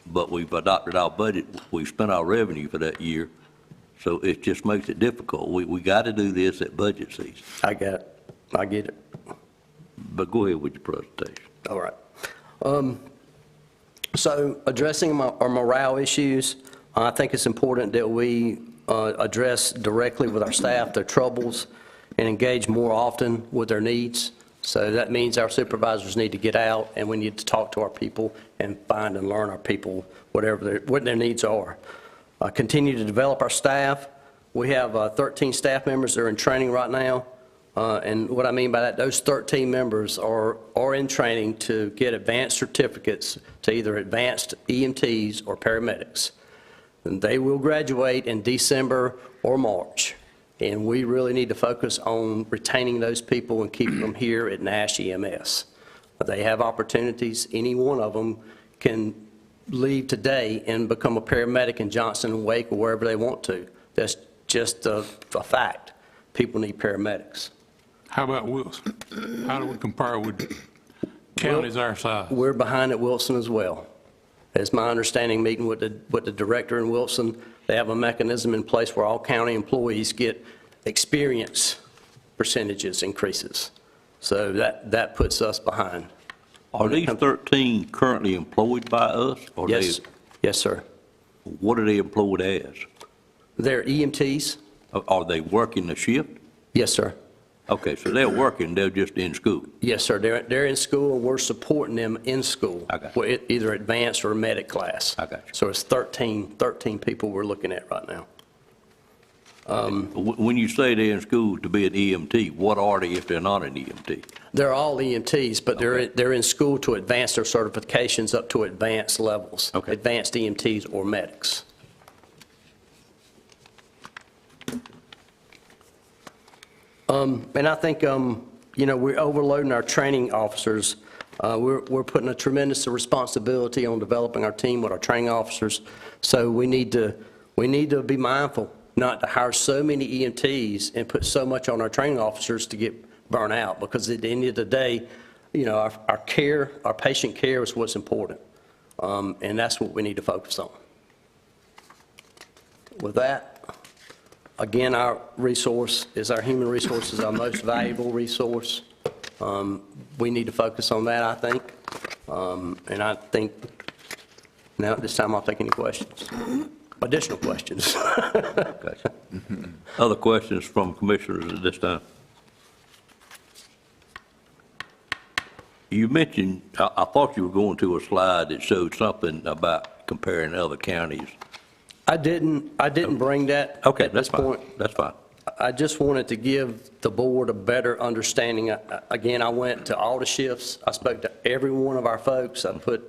but we've adopted our budget, we've spent our revenue for that year, so it just makes it difficult. We got to do this at budget season. I get it. But go ahead with your presentation. All right. So addressing our morale issues, I think it's important that we address directly with our staff their troubles and engage more often with their needs. So that means our supervisors need to get out, and we need to talk to our people and find and learn our people, what their needs are. Continue to develop our staff. We have 13 staff members that are in training right now. And what I mean by that, those 13 members are in training to get advanced certificates to either advanced EMTs or paramedics. And they will graduate in December or March. And we really need to focus on retaining those people and keeping them here at Nash EMS. They have opportunities. Any one of them can leave today and become a paramedic in Johnson and Wake or wherever they want to. That's just a fact. People need paramedics. How about Wilson? How do we compare with counties our size? We're behind at Wilson as well. As my understanding, meeting with the director in Wilson, they have a mechanism in place where all county employees get experience percentages increases. So that puts us behind. Are these 13 currently employed by us? Or Yes, yes, sir. what are they employed as? They're EMTs? Are they working the shift? Yes, sir. Okay, so they're working, they're just in school. Yes, sir. They're in school, and we're supporting them in school. I got you. With either advanced or medic class. I got you. So it's 13 people we're looking at right now. When you say they're in school to be an EMT, what are they if they're not an EMT? They're all EMTs, but Okay. they're in school to advance their certifications up to advanced levels. Okay. Advanced EMTs or medics. And I think, we're overloading our training officers. We're putting a tremendous responsibility on developing our team with our training officers. So we need to be mindful not to hire so many EMTs and put so much on our training officers to get burnt out, because at the end of the day, our care, our patient care is what's important. And that's what we need to focus on. With that, again, our resource is our human resources, our most valuable resource. We need to focus on that, I think. And I think now at this time I'll take any questions. Additional questions. Okay. Other questions from commissioners at this time? You mentioned, I thought you were going to a slide that showed something about comparing other counties. I didn't bring that Okay, at that's this fine. point. That's fine. I just wanted to give the board a better understanding. Again, I went to all the shifts. I spoke to every one of our folks. I put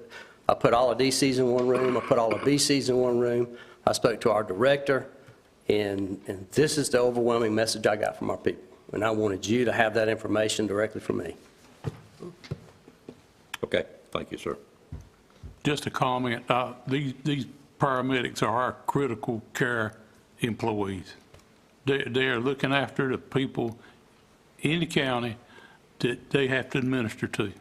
all the DCs in one room. I put all the BCs in one room. I spoke to our director, and this is the overwhelming message I got from our people. And I wanted you to have that information directly from me. Okay, thank you, sir. Just a comment, these paramedics are our critical care employees. They're looking after the people in the county that they have to administer to.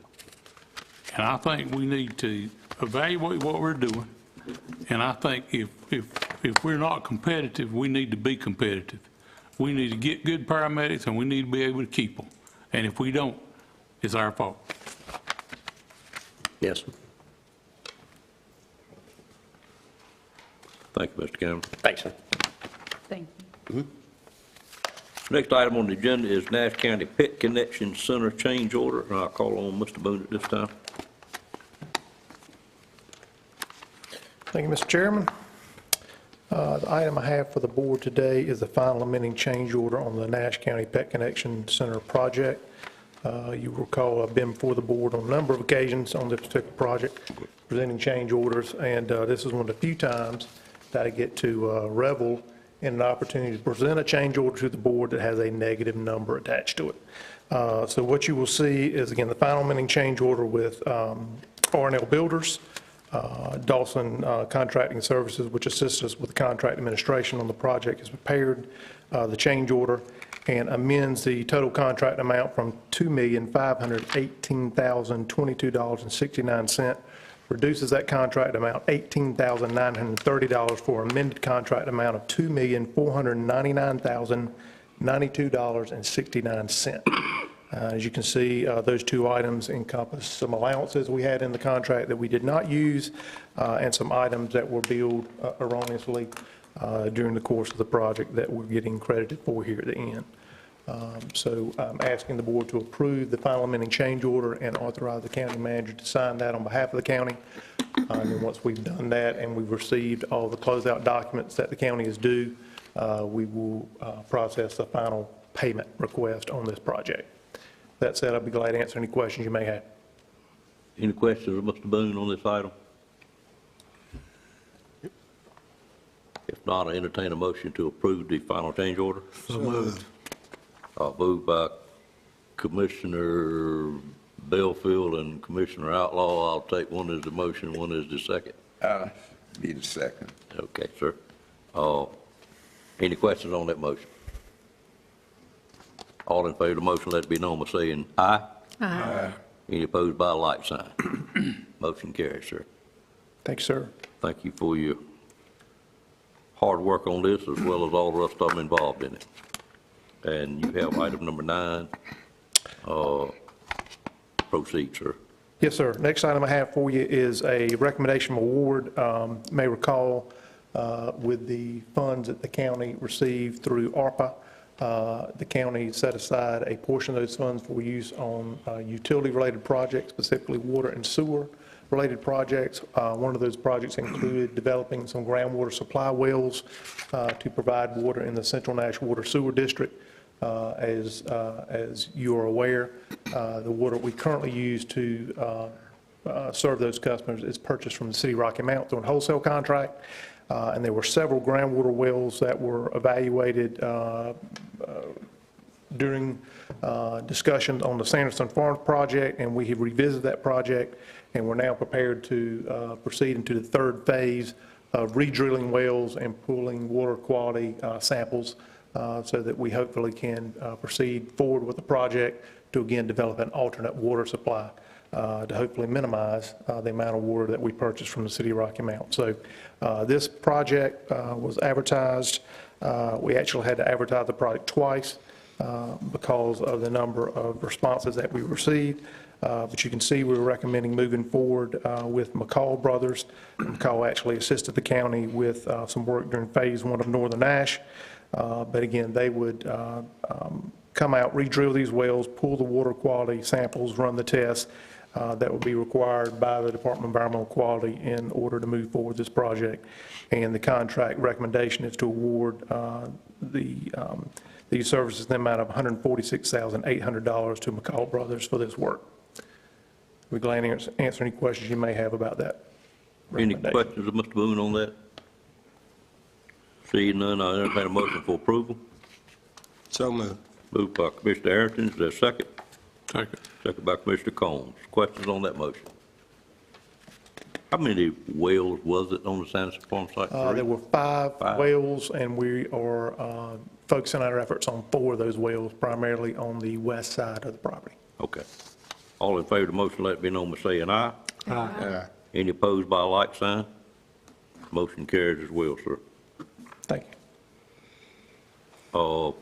And I think we need to evaluate what we're doing. And I think if we're not competitive, we need to be competitive. We need to get good paramedics, and we need to be able to keep them. And if we don't, it's our fault. Yes, sir. Thank you, Mr. Cameron. Thanks, sir. Thank you. Next item on the agenda is Nash County Pet Connection Center change order. And I'll call on Mr. Boone at this time. Thank you, Mr. Chairman. The item I have for the board today is the final amending change order on the Nash County Pet Connection Center project. You recall I've been before the board on a number of occasions on this particular project, presenting change orders, and this is one of the few times that I get to revel in an opportunity to present a change order to the board that has a negative number attached to it. So what you will see is, again, the final amending change order with R&L Builders, Dawson Contracting Services, which assists us with contract administration on the project, has prepared the change order and amends the total contract amount from $2,518,022.69, reduces that contract amount $18,930 for amended contract amount of $2,499,092.69. As you can see, those two items encompass some allowances we had in the contract that we did not use, and some items that were billed erroneously during the course of the project that we're getting credited for here at the end. So I'm asking the board to approve the final amending change order and authorize the county manager to sign that on behalf of the county. And then once we've done that and we've received all the closeout documents that the county is due, we will process the final payment request on this project. That said, I'll be glad to answer any questions you may have. Any questions of Mr. Boone on this item? If not, I entertain a motion to approve the final change order. So moved. Moved by Commissioner Belfield and Commissioner Outlaw. I'll take one as the motion, one as the second. Be the second. Okay, sir. Any questions on that motion? All in favor of the motion, let it be known by saying aye. Aye. Any opposed by a like sign? Motion carries, sir. Thank you, sir. Thank you for your hard work on this, as well as all the rest of them involved in it. And you have item number 9. Proceed, sir. Yes, sir. Next item I have for you is a recommendation of award. You may recall, with the funds that the county received through ARPA, the county set aside a portion of those funds for use on utility-related projects, specifically water and sewer-related projects. One of those projects included developing some groundwater supply wells to provide water in the Central Nash Water Sewer District. As you are aware, the water we currently use to serve those customers is purchased from the city of Rocky Mount through a wholesale contract. And there were several groundwater wells that were evaluated during discussions on the Sanderson Farms project, and we have revisited that project, and we're now prepared to proceed into the third phase of redrilling wells and pulling water quality samples so that we hopefully can proceed forward with the project to again develop an alternate water supply to hopefully minimize the amount of water that we purchase from the city of Rocky Mount. So this project was advertised. We actually had to advertise the project twice because of the number of responses that we received. But you can see we were recommending moving forward with McCall Brothers. McCall actually assisted the county with some work during phase 1 of Northern Ash. But again, they would come out, re-drill these wells, pull the water quality samples, run the tests that would be required by the Department of Environmental Quality in order to move forward this project. And the contract recommendation is to award these services in the amount of $146,800 to McCall Brothers for this work. We're glad to answer any questions you may have about that. Any questions of Mr. Boone on that? Seeing none, I entertain a motion for approval. So moved. Moved by Commissioner Arrington, is there a second? Second. Second by Commissioner Combs. Questions on that motion? How many wells was it on the Sanderson Farm site? There were five wells, and we are focusing our efforts on 4 of those wells, primarily on the west side of the property. Okay. All in favor of the motion, let it be known by saying aye. Aye. Any opposed by a like sign? Motion carries as well, sir. Thank you.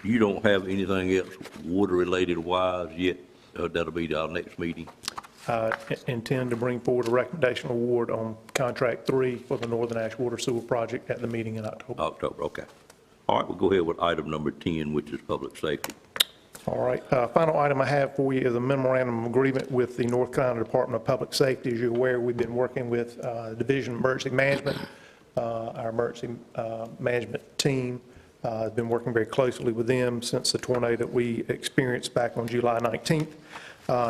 You don't have anything else water-related wise yet? That'll be our next meeting. Intend to bring forward a recommendation award on contract 3 for the Northern Ash Water Sewer Project at the meeting in October. October, okay. All right, we'll go ahead with item number 10, which is public safety. All right, final item I have for you is a memorandum of agreement with the North Carolina Department of Public Safety. As you're aware, we've been working with the Division of Emergency Management. Our emergency management team has been working very closely with them since the tornado that we experienced back on July 19th.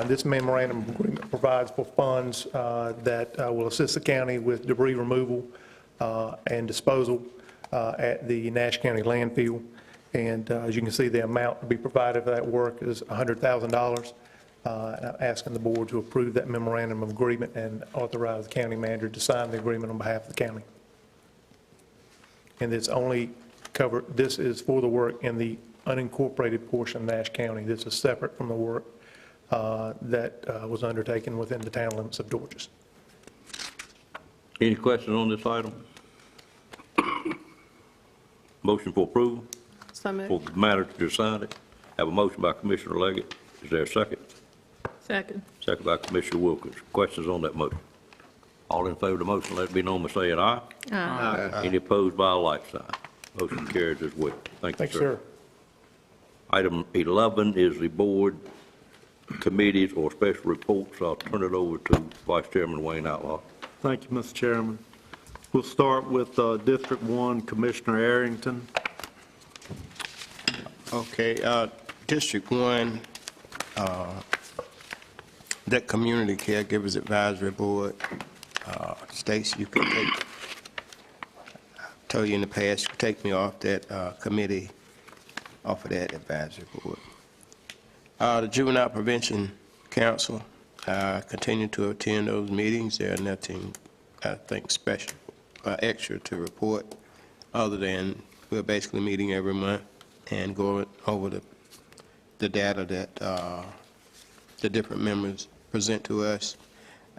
This memorandum of agreement provides for funds that will assist the county with debris removal and disposal at the Nash County landfill. And as you can see, the amount to be provided for that work is $100,000. I'm asking the board to approve that memorandum of agreement and authorize the county manager to sign the agreement on behalf of the county. And this is for the work in the unincorporated portion of Nash County. This is separate from the work that was undertaken within the town limits of Dorchester. Any questions on this item? Motion for approval? So moved. For the matter to decide it. Have a motion by Commissioner Leggett. Is there a second? Second. Second by Commissioner Wilkins. Questions on that motion? All in favor of the motion, let it be known by saying aye. Aye. Any opposed by a like sign? Motion carries as well. Thank you, Thanks, sir. Item 11 is the board committees or special reports. I'll turn it over to Vice Chairman Wayne Outlaw. Thank you, Mr. Chairman. We'll start with District 1, Commissioner Arrington. Okay, District 1, that Community Caregivers Advisory Board, Stacy, you could take, I told you in the past, you could take me off that committee, off of that advisory board. The Juvenile Prevention Council, continue to attend those meetings. There's nothing, I think, special, extra to report, other than we're basically meeting every month and going over the data that the different members present to us.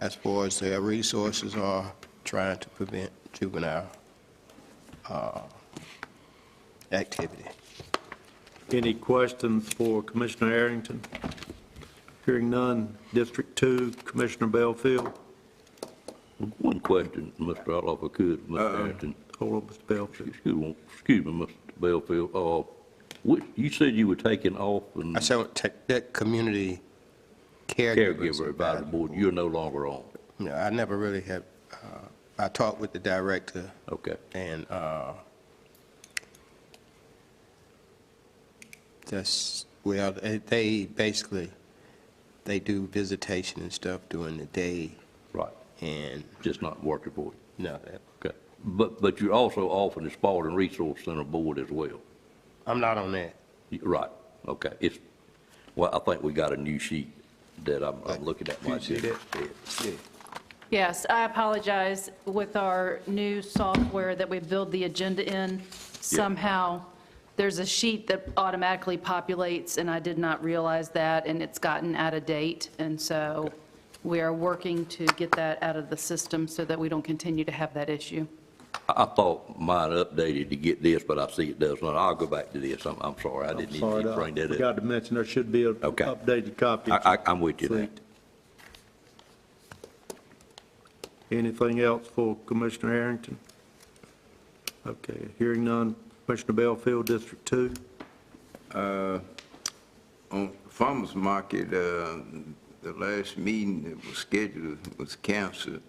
as far as their resources are trying to prevent juvenile activity. Any questions for Commissioner Arrington? Hearing none. District 2, Commissioner Belfield. One question, Mr. Outlaw, if I could, Mr. Harrington. Hold on, Mr. Belfield. Excuse me, Mr. Belfield. You said you were taking off and I said, that community caregivers caregiver advisory board, you're no longer on. No, I never really have, I talked with the director, Okay. and just, well, they basically, they do visitation and stuff during the day, Right. and Just not working for you. no, Okay. But you're also off in the Spalding Resource Center board as well. I'm not on that. Right. Okay. Well, I think we got a new sheet that I'm looking at. You see that? Yeah. Yes, I apologize. With our new software that we build the agenda in, somehow there's a sheet that automatically populates, and I did not realize that, and it's gotten out of date. And so we are working to get that out of the system so that we don't continue to have that issue. I thought mine updated to get this, but I see it does not. I'll go back to this. I'm sorry. I didn't need to bring that up. Forgot to mention there should be an Okay. updated copy. I'm with you there. Anything else for Commissioner Arrington? Okay, hearing none. Commissioner Belfield, District 2. On farmer's market, the last meeting that was scheduled was canceled,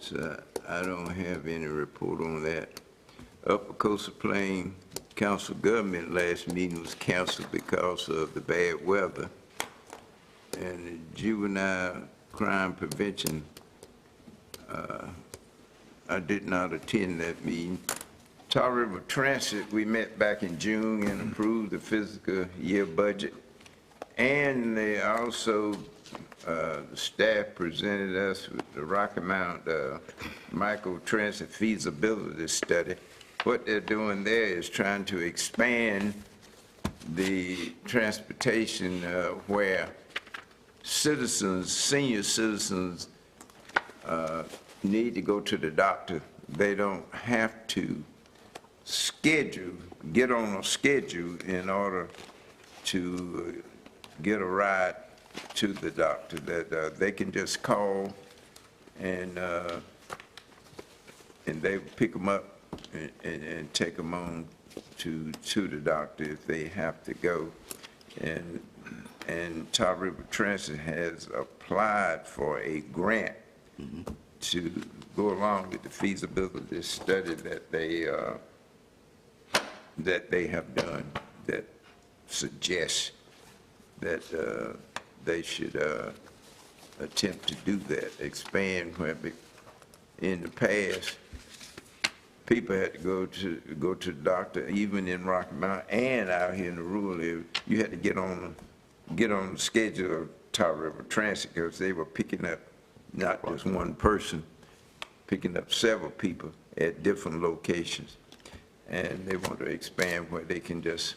so I don't have any report on that. Upper Coastal Plain Council Government last meeting was canceled because of the bad weather. And the Juvenile Crime Prevention, I did not attend that meeting. Tar River Transit, we met back in June and approved the fiscal year budget. And they also, the staff presented us with the Rocky Mount Micro Transit Feasibility Study. What they're doing there is trying to expand the transportation where citizens, senior citizens, need to go to the doctor. They don't have to get on a schedule in order to get a ride to the doctor, that they can just call and they pick them up and take them on to the doctor if they have to go. And Tar River Transit has applied for a grant to go along with the feasibility study that they have done that suggests that they should attempt to do that, expand where in the past, people had to go to the doctor, even in Rocky Mount and out here in the rural area. You had to get on the schedule of Tar River Transit because they were picking up not just one person, picking up several people at different locations. And they want to expand where they can just,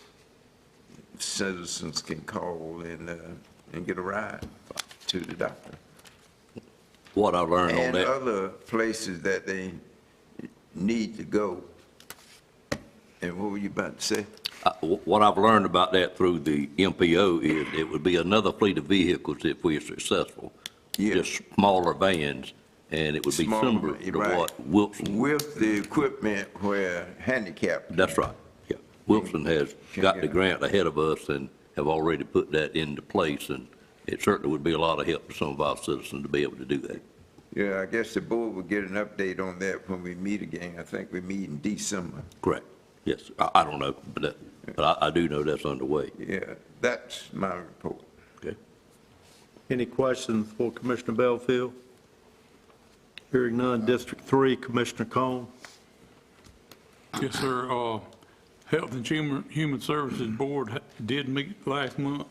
citizens can call and get a ride to the doctor. What I learned on And that. other places that they need to go. And what were you about to say? What I've learned about that through the MPO is it would be another fleet of vehicles if we're successful. Yeah. Just smaller vans, and it would be Smaller, similar to right. what Wilson. With the equipment where handicapped. That's right, yeah. Wilson has got the grant ahead of us and have already put that into place, and it certainly would be a lot of help to some of our citizens to be able to do that. Yeah, I guess the board will get an update on that when we meet again. I think we meet in December. Correct, yes. I don't know, but I do know that's underway. Yeah, that's my report. Okay. Any questions for Commissioner Belfield? Hearing none. District 3, Commissioner Cone. Yes, sir. Health and Human Services Board did meet last month.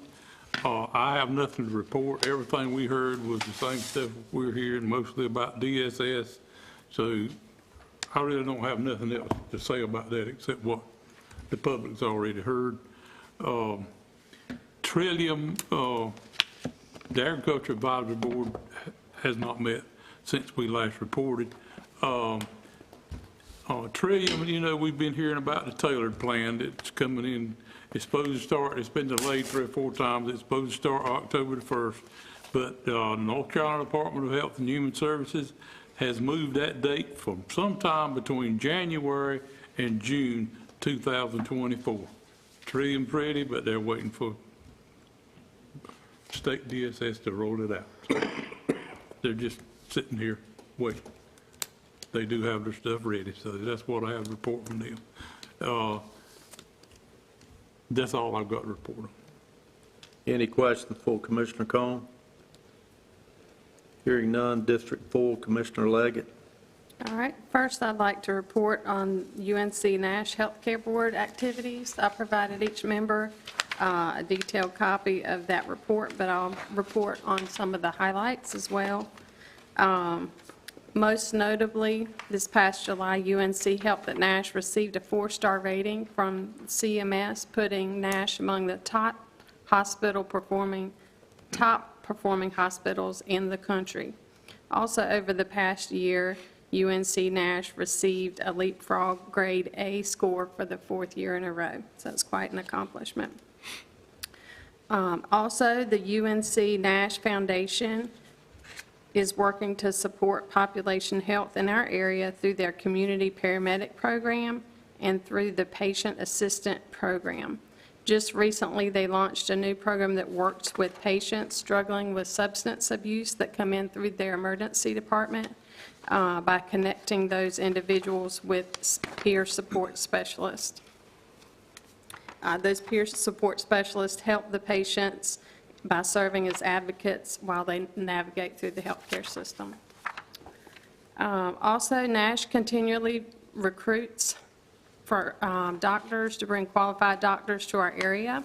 I have nothing to report. Everything we heard was the same stuff we're hearing, mostly about DSS. So I really don't have nothing else to say about that except what the public's already heard. Trillium, the Agriculture Advisory Board has not met since we last reported. Trillium, you know, we've been hearing about the tailored plan that's coming in. It's supposed to start, it's been delayed 3 or 4 times. It's supposed to start October the 1st. But North Carolina Department of Health and Human Services has moved that date from sometime between January and June 2024. Trillium pretty, but they're waiting for state DSS to roll it out. So they're just sitting here waiting. They do have their stuff ready, so that's what I have to report from them. That's all I've got to report on. Any questions for Commissioner Cone? Hearing none, District 4, Commissioner Leggett. All right, first I'd like to report on UNC Nash Healthcare Board activities. I provided each member a detailed copy of that report, but I'll report on some of the highlights as well. Most notably, this past July, UNC Health at Nash received a 4-star rating from CMS, putting Nash among the top performing hospitals in the country. Also, over the past year, UNC Nash received a Leapfrog Grade A score for the 4th year in a row, so it's quite an accomplishment. Also, the UNC Nash Foundation is working to support population health in our area through their community paramedic program and through the patient assistant program. Just recently, they launched a new program that works with patients struggling with substance abuse that come in through their emergency department by connecting those individuals with peer support specialists. Those peer support specialists help the patients by serving as advocates while they navigate through the healthcare system. Also, Nash continually recruits for doctors to bring qualified doctors to our area.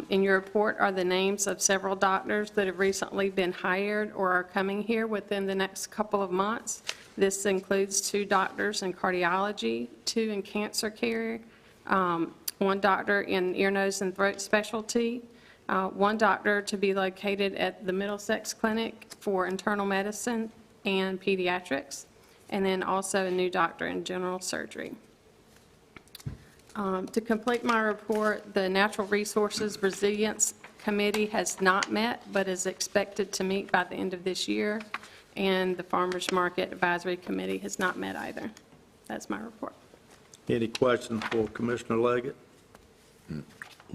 In your report are the names of several doctors that have recently been hired or are coming here within the next couple of months. This includes 2 doctors in cardiology, 2 in cancer care, 1 doctor in ear, nose, and throat specialty, 1 doctor to be located at the Middlesex Clinic for internal medicine and pediatrics, and then also a new doctor in general surgery. To complete my report, the Natural Resources Resilience Committee has not met, but is expected to meet by the end of this year, and the Farmers Market Advisory Committee has not met either. That's my report. Any questions for Commissioner Leggett?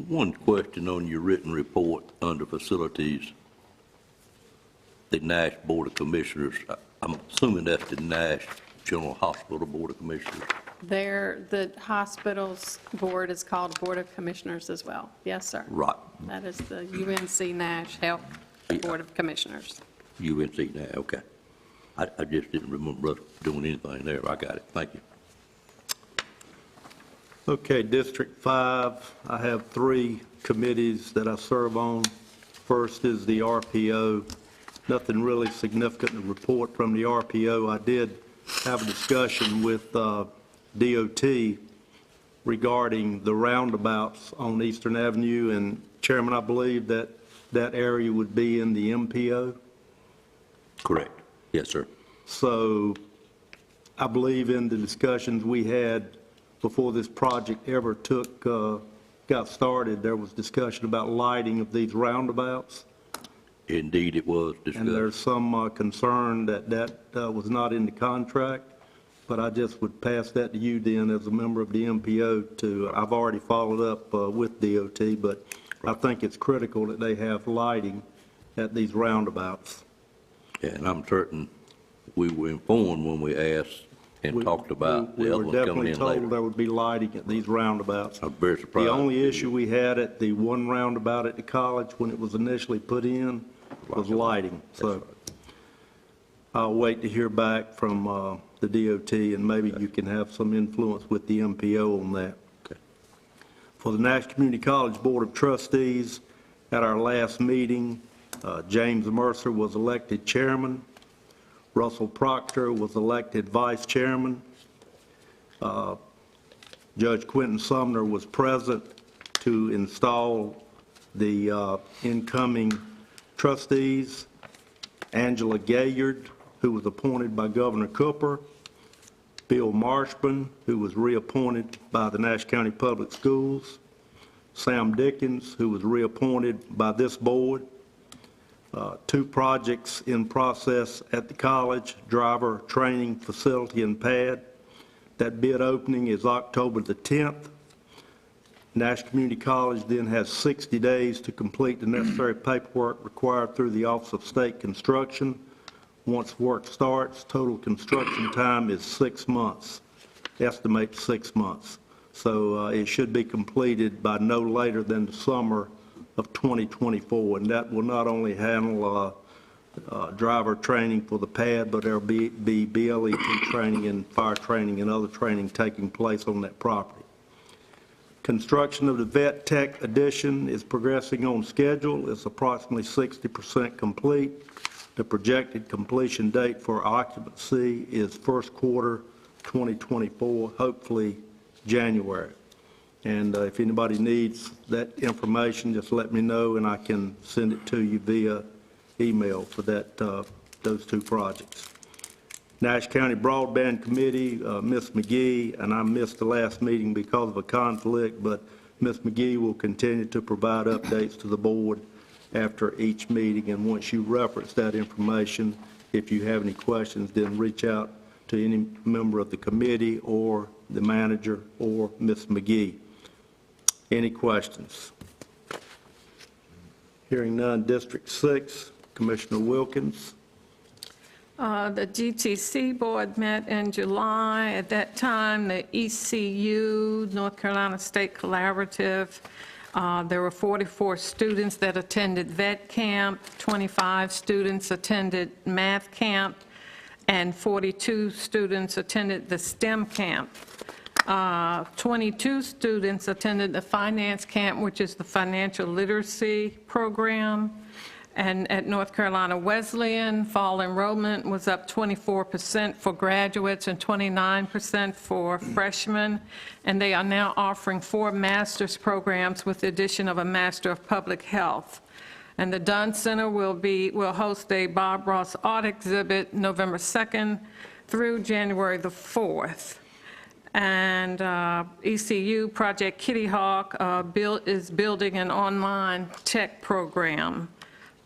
One question on your written report under facilities, the Nash Board of Commissioners. I'm assuming that's the Nash General Hospital Board of Commissioners. The hospital's board is called Board of Commissioners as well. Yes, sir. Right. That is the UNC Nash Health Board of Commissioners. UNC Nash, okay. I just didn't remember us doing anything there. I got it. Thank you. Okay, District 5, I have 3 committees that I serve on. First is the RPO. Nothing really significant to report from the RPO. I did have a discussion with DOT regarding the roundabouts on Eastern Avenue, and Chairman, I believe that that area would be in the MPO. Correct. Yes, sir. So I believe in the discussions we had before this project ever got started, there was discussion about lighting of these roundabouts. Indeed, it was discussed. And there's some concern that that was not in the contract, but I just would pass that to you then as a member of the MPO to, I've already followed up with DOT, but I think it's critical that they have lighting at these roundabouts. Yeah, and I'm certain we were informed when we asked and talked about the other ones coming in We were definitely later. told there would be lighting at these roundabouts. I'm very surprised. The only issue we had at the one roundabout at the college when it was initially put in was lighting. So I'll wait to hear back from the DOT, and maybe you can have some influence with the MPO on that. Okay. For the Nash Community College Board of Trustees, at our last meeting, James Mercer was elected chairman. Russell Proctor was elected vice chairman. Judge Quentin Sumner was present to install the incoming trustees. Angela Gaillard, who was appointed by Governor Cooper, Bill Marshman, who was reappointed by the Nash County Public Schools, Sam Dickens, who was reappointed by this board. 2 projects in process at the college, driver training facility and pad. That bid opening is October the 10th. Nash Community College then has 60 days to complete the necessary paperwork required through the Office of State Construction. Once work starts, total construction time is 6 months, estimate 6 months. So it should be completed by no later than the summer of 2024, and that will not only handle driver training for the pad, but there'll be BLET training and fire training and other training taking place on that property. Construction of the Vet Tech addition is progressing on schedule. It's approximately 60% complete. The projected completion date for occupancy is first quarter 2024, hopefully January. And if anybody needs that information, just let me know, and I can send it to you via email for that, those 2 projects. Nash County Broadband Committee, Ms. McGee, and I missed the last meeting because of a conflict, but Ms. McGee will continue to provide updates to the board after each meeting, and once you reference that information, if you have any questions, then reach out to any member of the committee or the manager or Ms. McGee. Any questions? Hearing none, District 6, Commissioner Wilkins. The GTC board met in July. At that time, the ECU, North Carolina State Collaborative, there were 44 students that attended vet camp, 25 students attended math camp, and 42 students attended the STEM camp. 22 students attended the finance camp, which is the financial literacy program. And at North Carolina Wesleyan, fall enrollment was up 24% for graduates and 29% for freshmen. And they are now offering 4 master's programs with the addition of a Master of Public Health. And the Dunn Center will host a Bob Ross art exhibit November 2nd through January the 4th. And ECU Project Kitty Hawk is building an online tech program.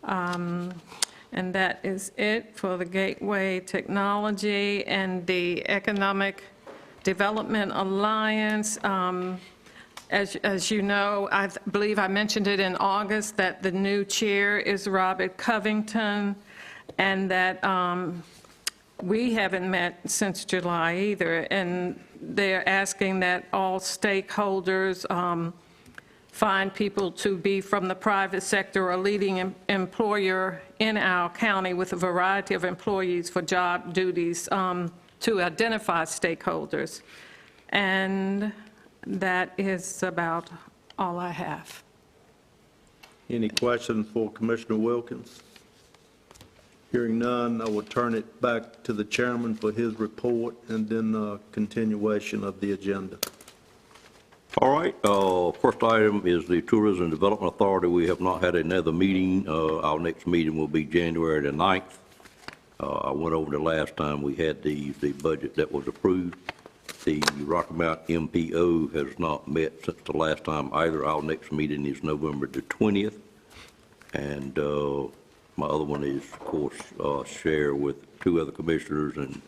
And that is it for the Gateway Technology and the Economic Development Alliance. As you know, I believe I mentioned it in August that the new chair is Robert Covington, and that we haven't met since July either, and they're asking that all stakeholders find people to be from the private sector or a leading employer in our county with a variety of employees for job duties to identify stakeholders. And that is about all I have. Any questions for Commissioner Wilkins? Hearing none, I will turn it back to the chairman for his report and then continuation of the agenda. All right, first item is the Tourism Development Authority. We have not had another meeting. Our next meeting will be January the 9th. I went over the last time we had the budget that was approved. The Rocky Mount MPO has not met since the last time either. Our next meeting is November the 20th. And my other one is, of course, share with 2 other commissioners, and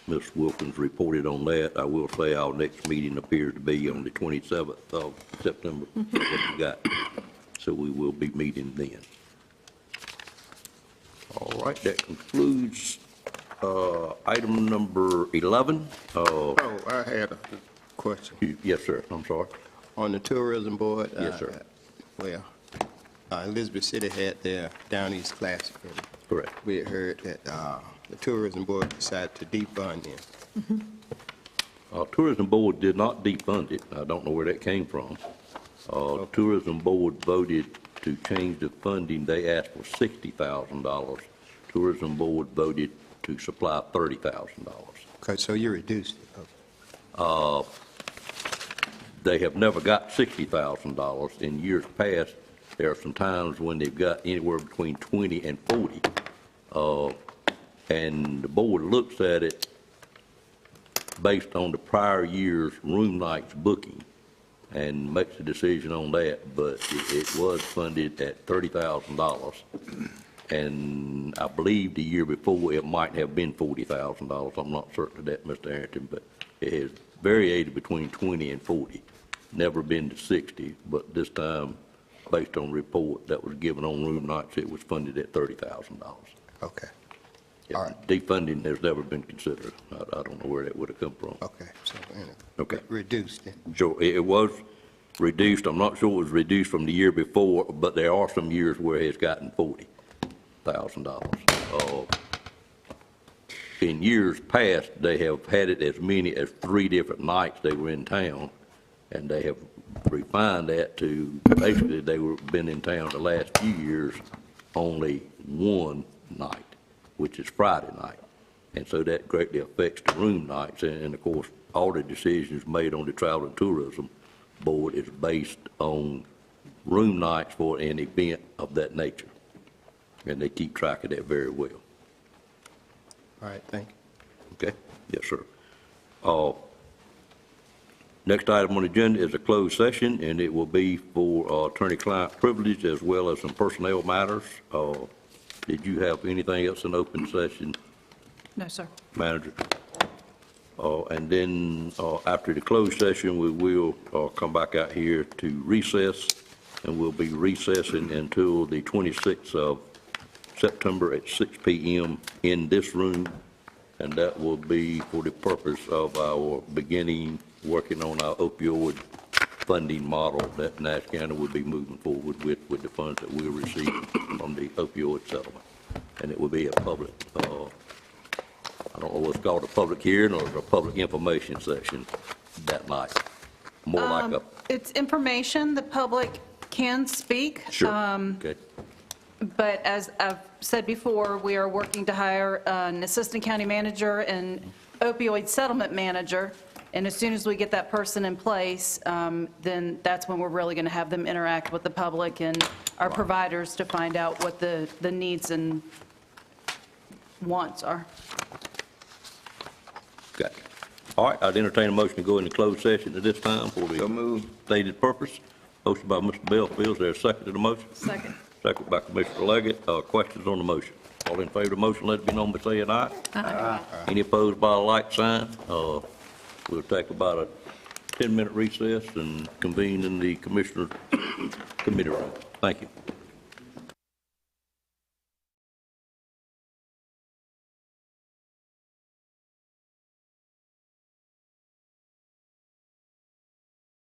Ms. Wilkins reported on that. I will say our next meeting appears to be on the 27th of September. What we got. So we will be meeting then. All right, that concludes item number 11. I had a question. Yes, sir. I'm sorry. On the tourism board? Yes, sir. Well, Elizabeth City had their Down East Classic. Correct. We had heard that the tourism board decided to defund them. Tourism board did not defund it. I don't know where that came from. Tourism board voted to change the funding. They asked for $60,000. Tourism board voted to supply $30,000. Okay, so you reduced it. They have never got $60,000. In years past, there are some times when they've got anywhere between 20 and 40. And the board looks at it based on the prior year's room nights booking and makes a decision on that, but it was funded at $30,000. And I believe the year before, it might have been $40,000. I'm not certain of that, Mr. Arrington, but it has variated between 20 and 40. Never been to 60, but this time, based on report that was given on room nights, it was funded at $30,000. Okay, Yeah, all right. defunding has never been considered. I don't know where that would have come from. Okay, so, Okay. reduced it. Sure, it was reduced. I'm not sure it was reduced from the year before, but there are some years where it's gotten $40,000. In years past, they have had it as many as 3 different nights they were in town, and they have refined that to, basically, they were, been in town the last few years, only one night, which is Friday night. And so that greatly affects the room nights, and of course, all the decisions made on the Travel and Tourism Board is based on room nights for an event of that nature. And they keep track of that very well. All right, thank you. Okay? Yes, sir. Next item on the agenda is a closed session, and it will be for attorney-client privilege as well as some personnel matters. Did you have anything else in open session, No, sir. Manager? And then after the closed session, we will come back out here to recess, and we'll be recessing until the 26th of September at 6 p.m. in this room, and that will be for the purpose of our beginning working on our opioid funding model that Nash County will be moving forward with the funds that we'll receive from the opioid settlement. And it will be a public, I don't know what's called a public hearing or a public information session that night. More like a, It's information, the public can speak. sure, okay. But as I've said before, we are working to hire an assistant county manager and opioid settlement manager. And as soon as we get that person in place, then that's when we're really going to have them interact with the public and our providers to find out what the needs and wants are. Got it. All right, I'd entertain a motion to go into closed session at this time for So the moved. stated purpose. Motion by Mr. Bellfield, is there a second to the motion? Second. Second by Commissioner Leggett. Questions on the motion? All in favor of the motion, let it be known by saying aye. Aye. Any opposed by a like sign? We'll take about a 10-minute recess and convene in the Commissioner Committee room. Thank you.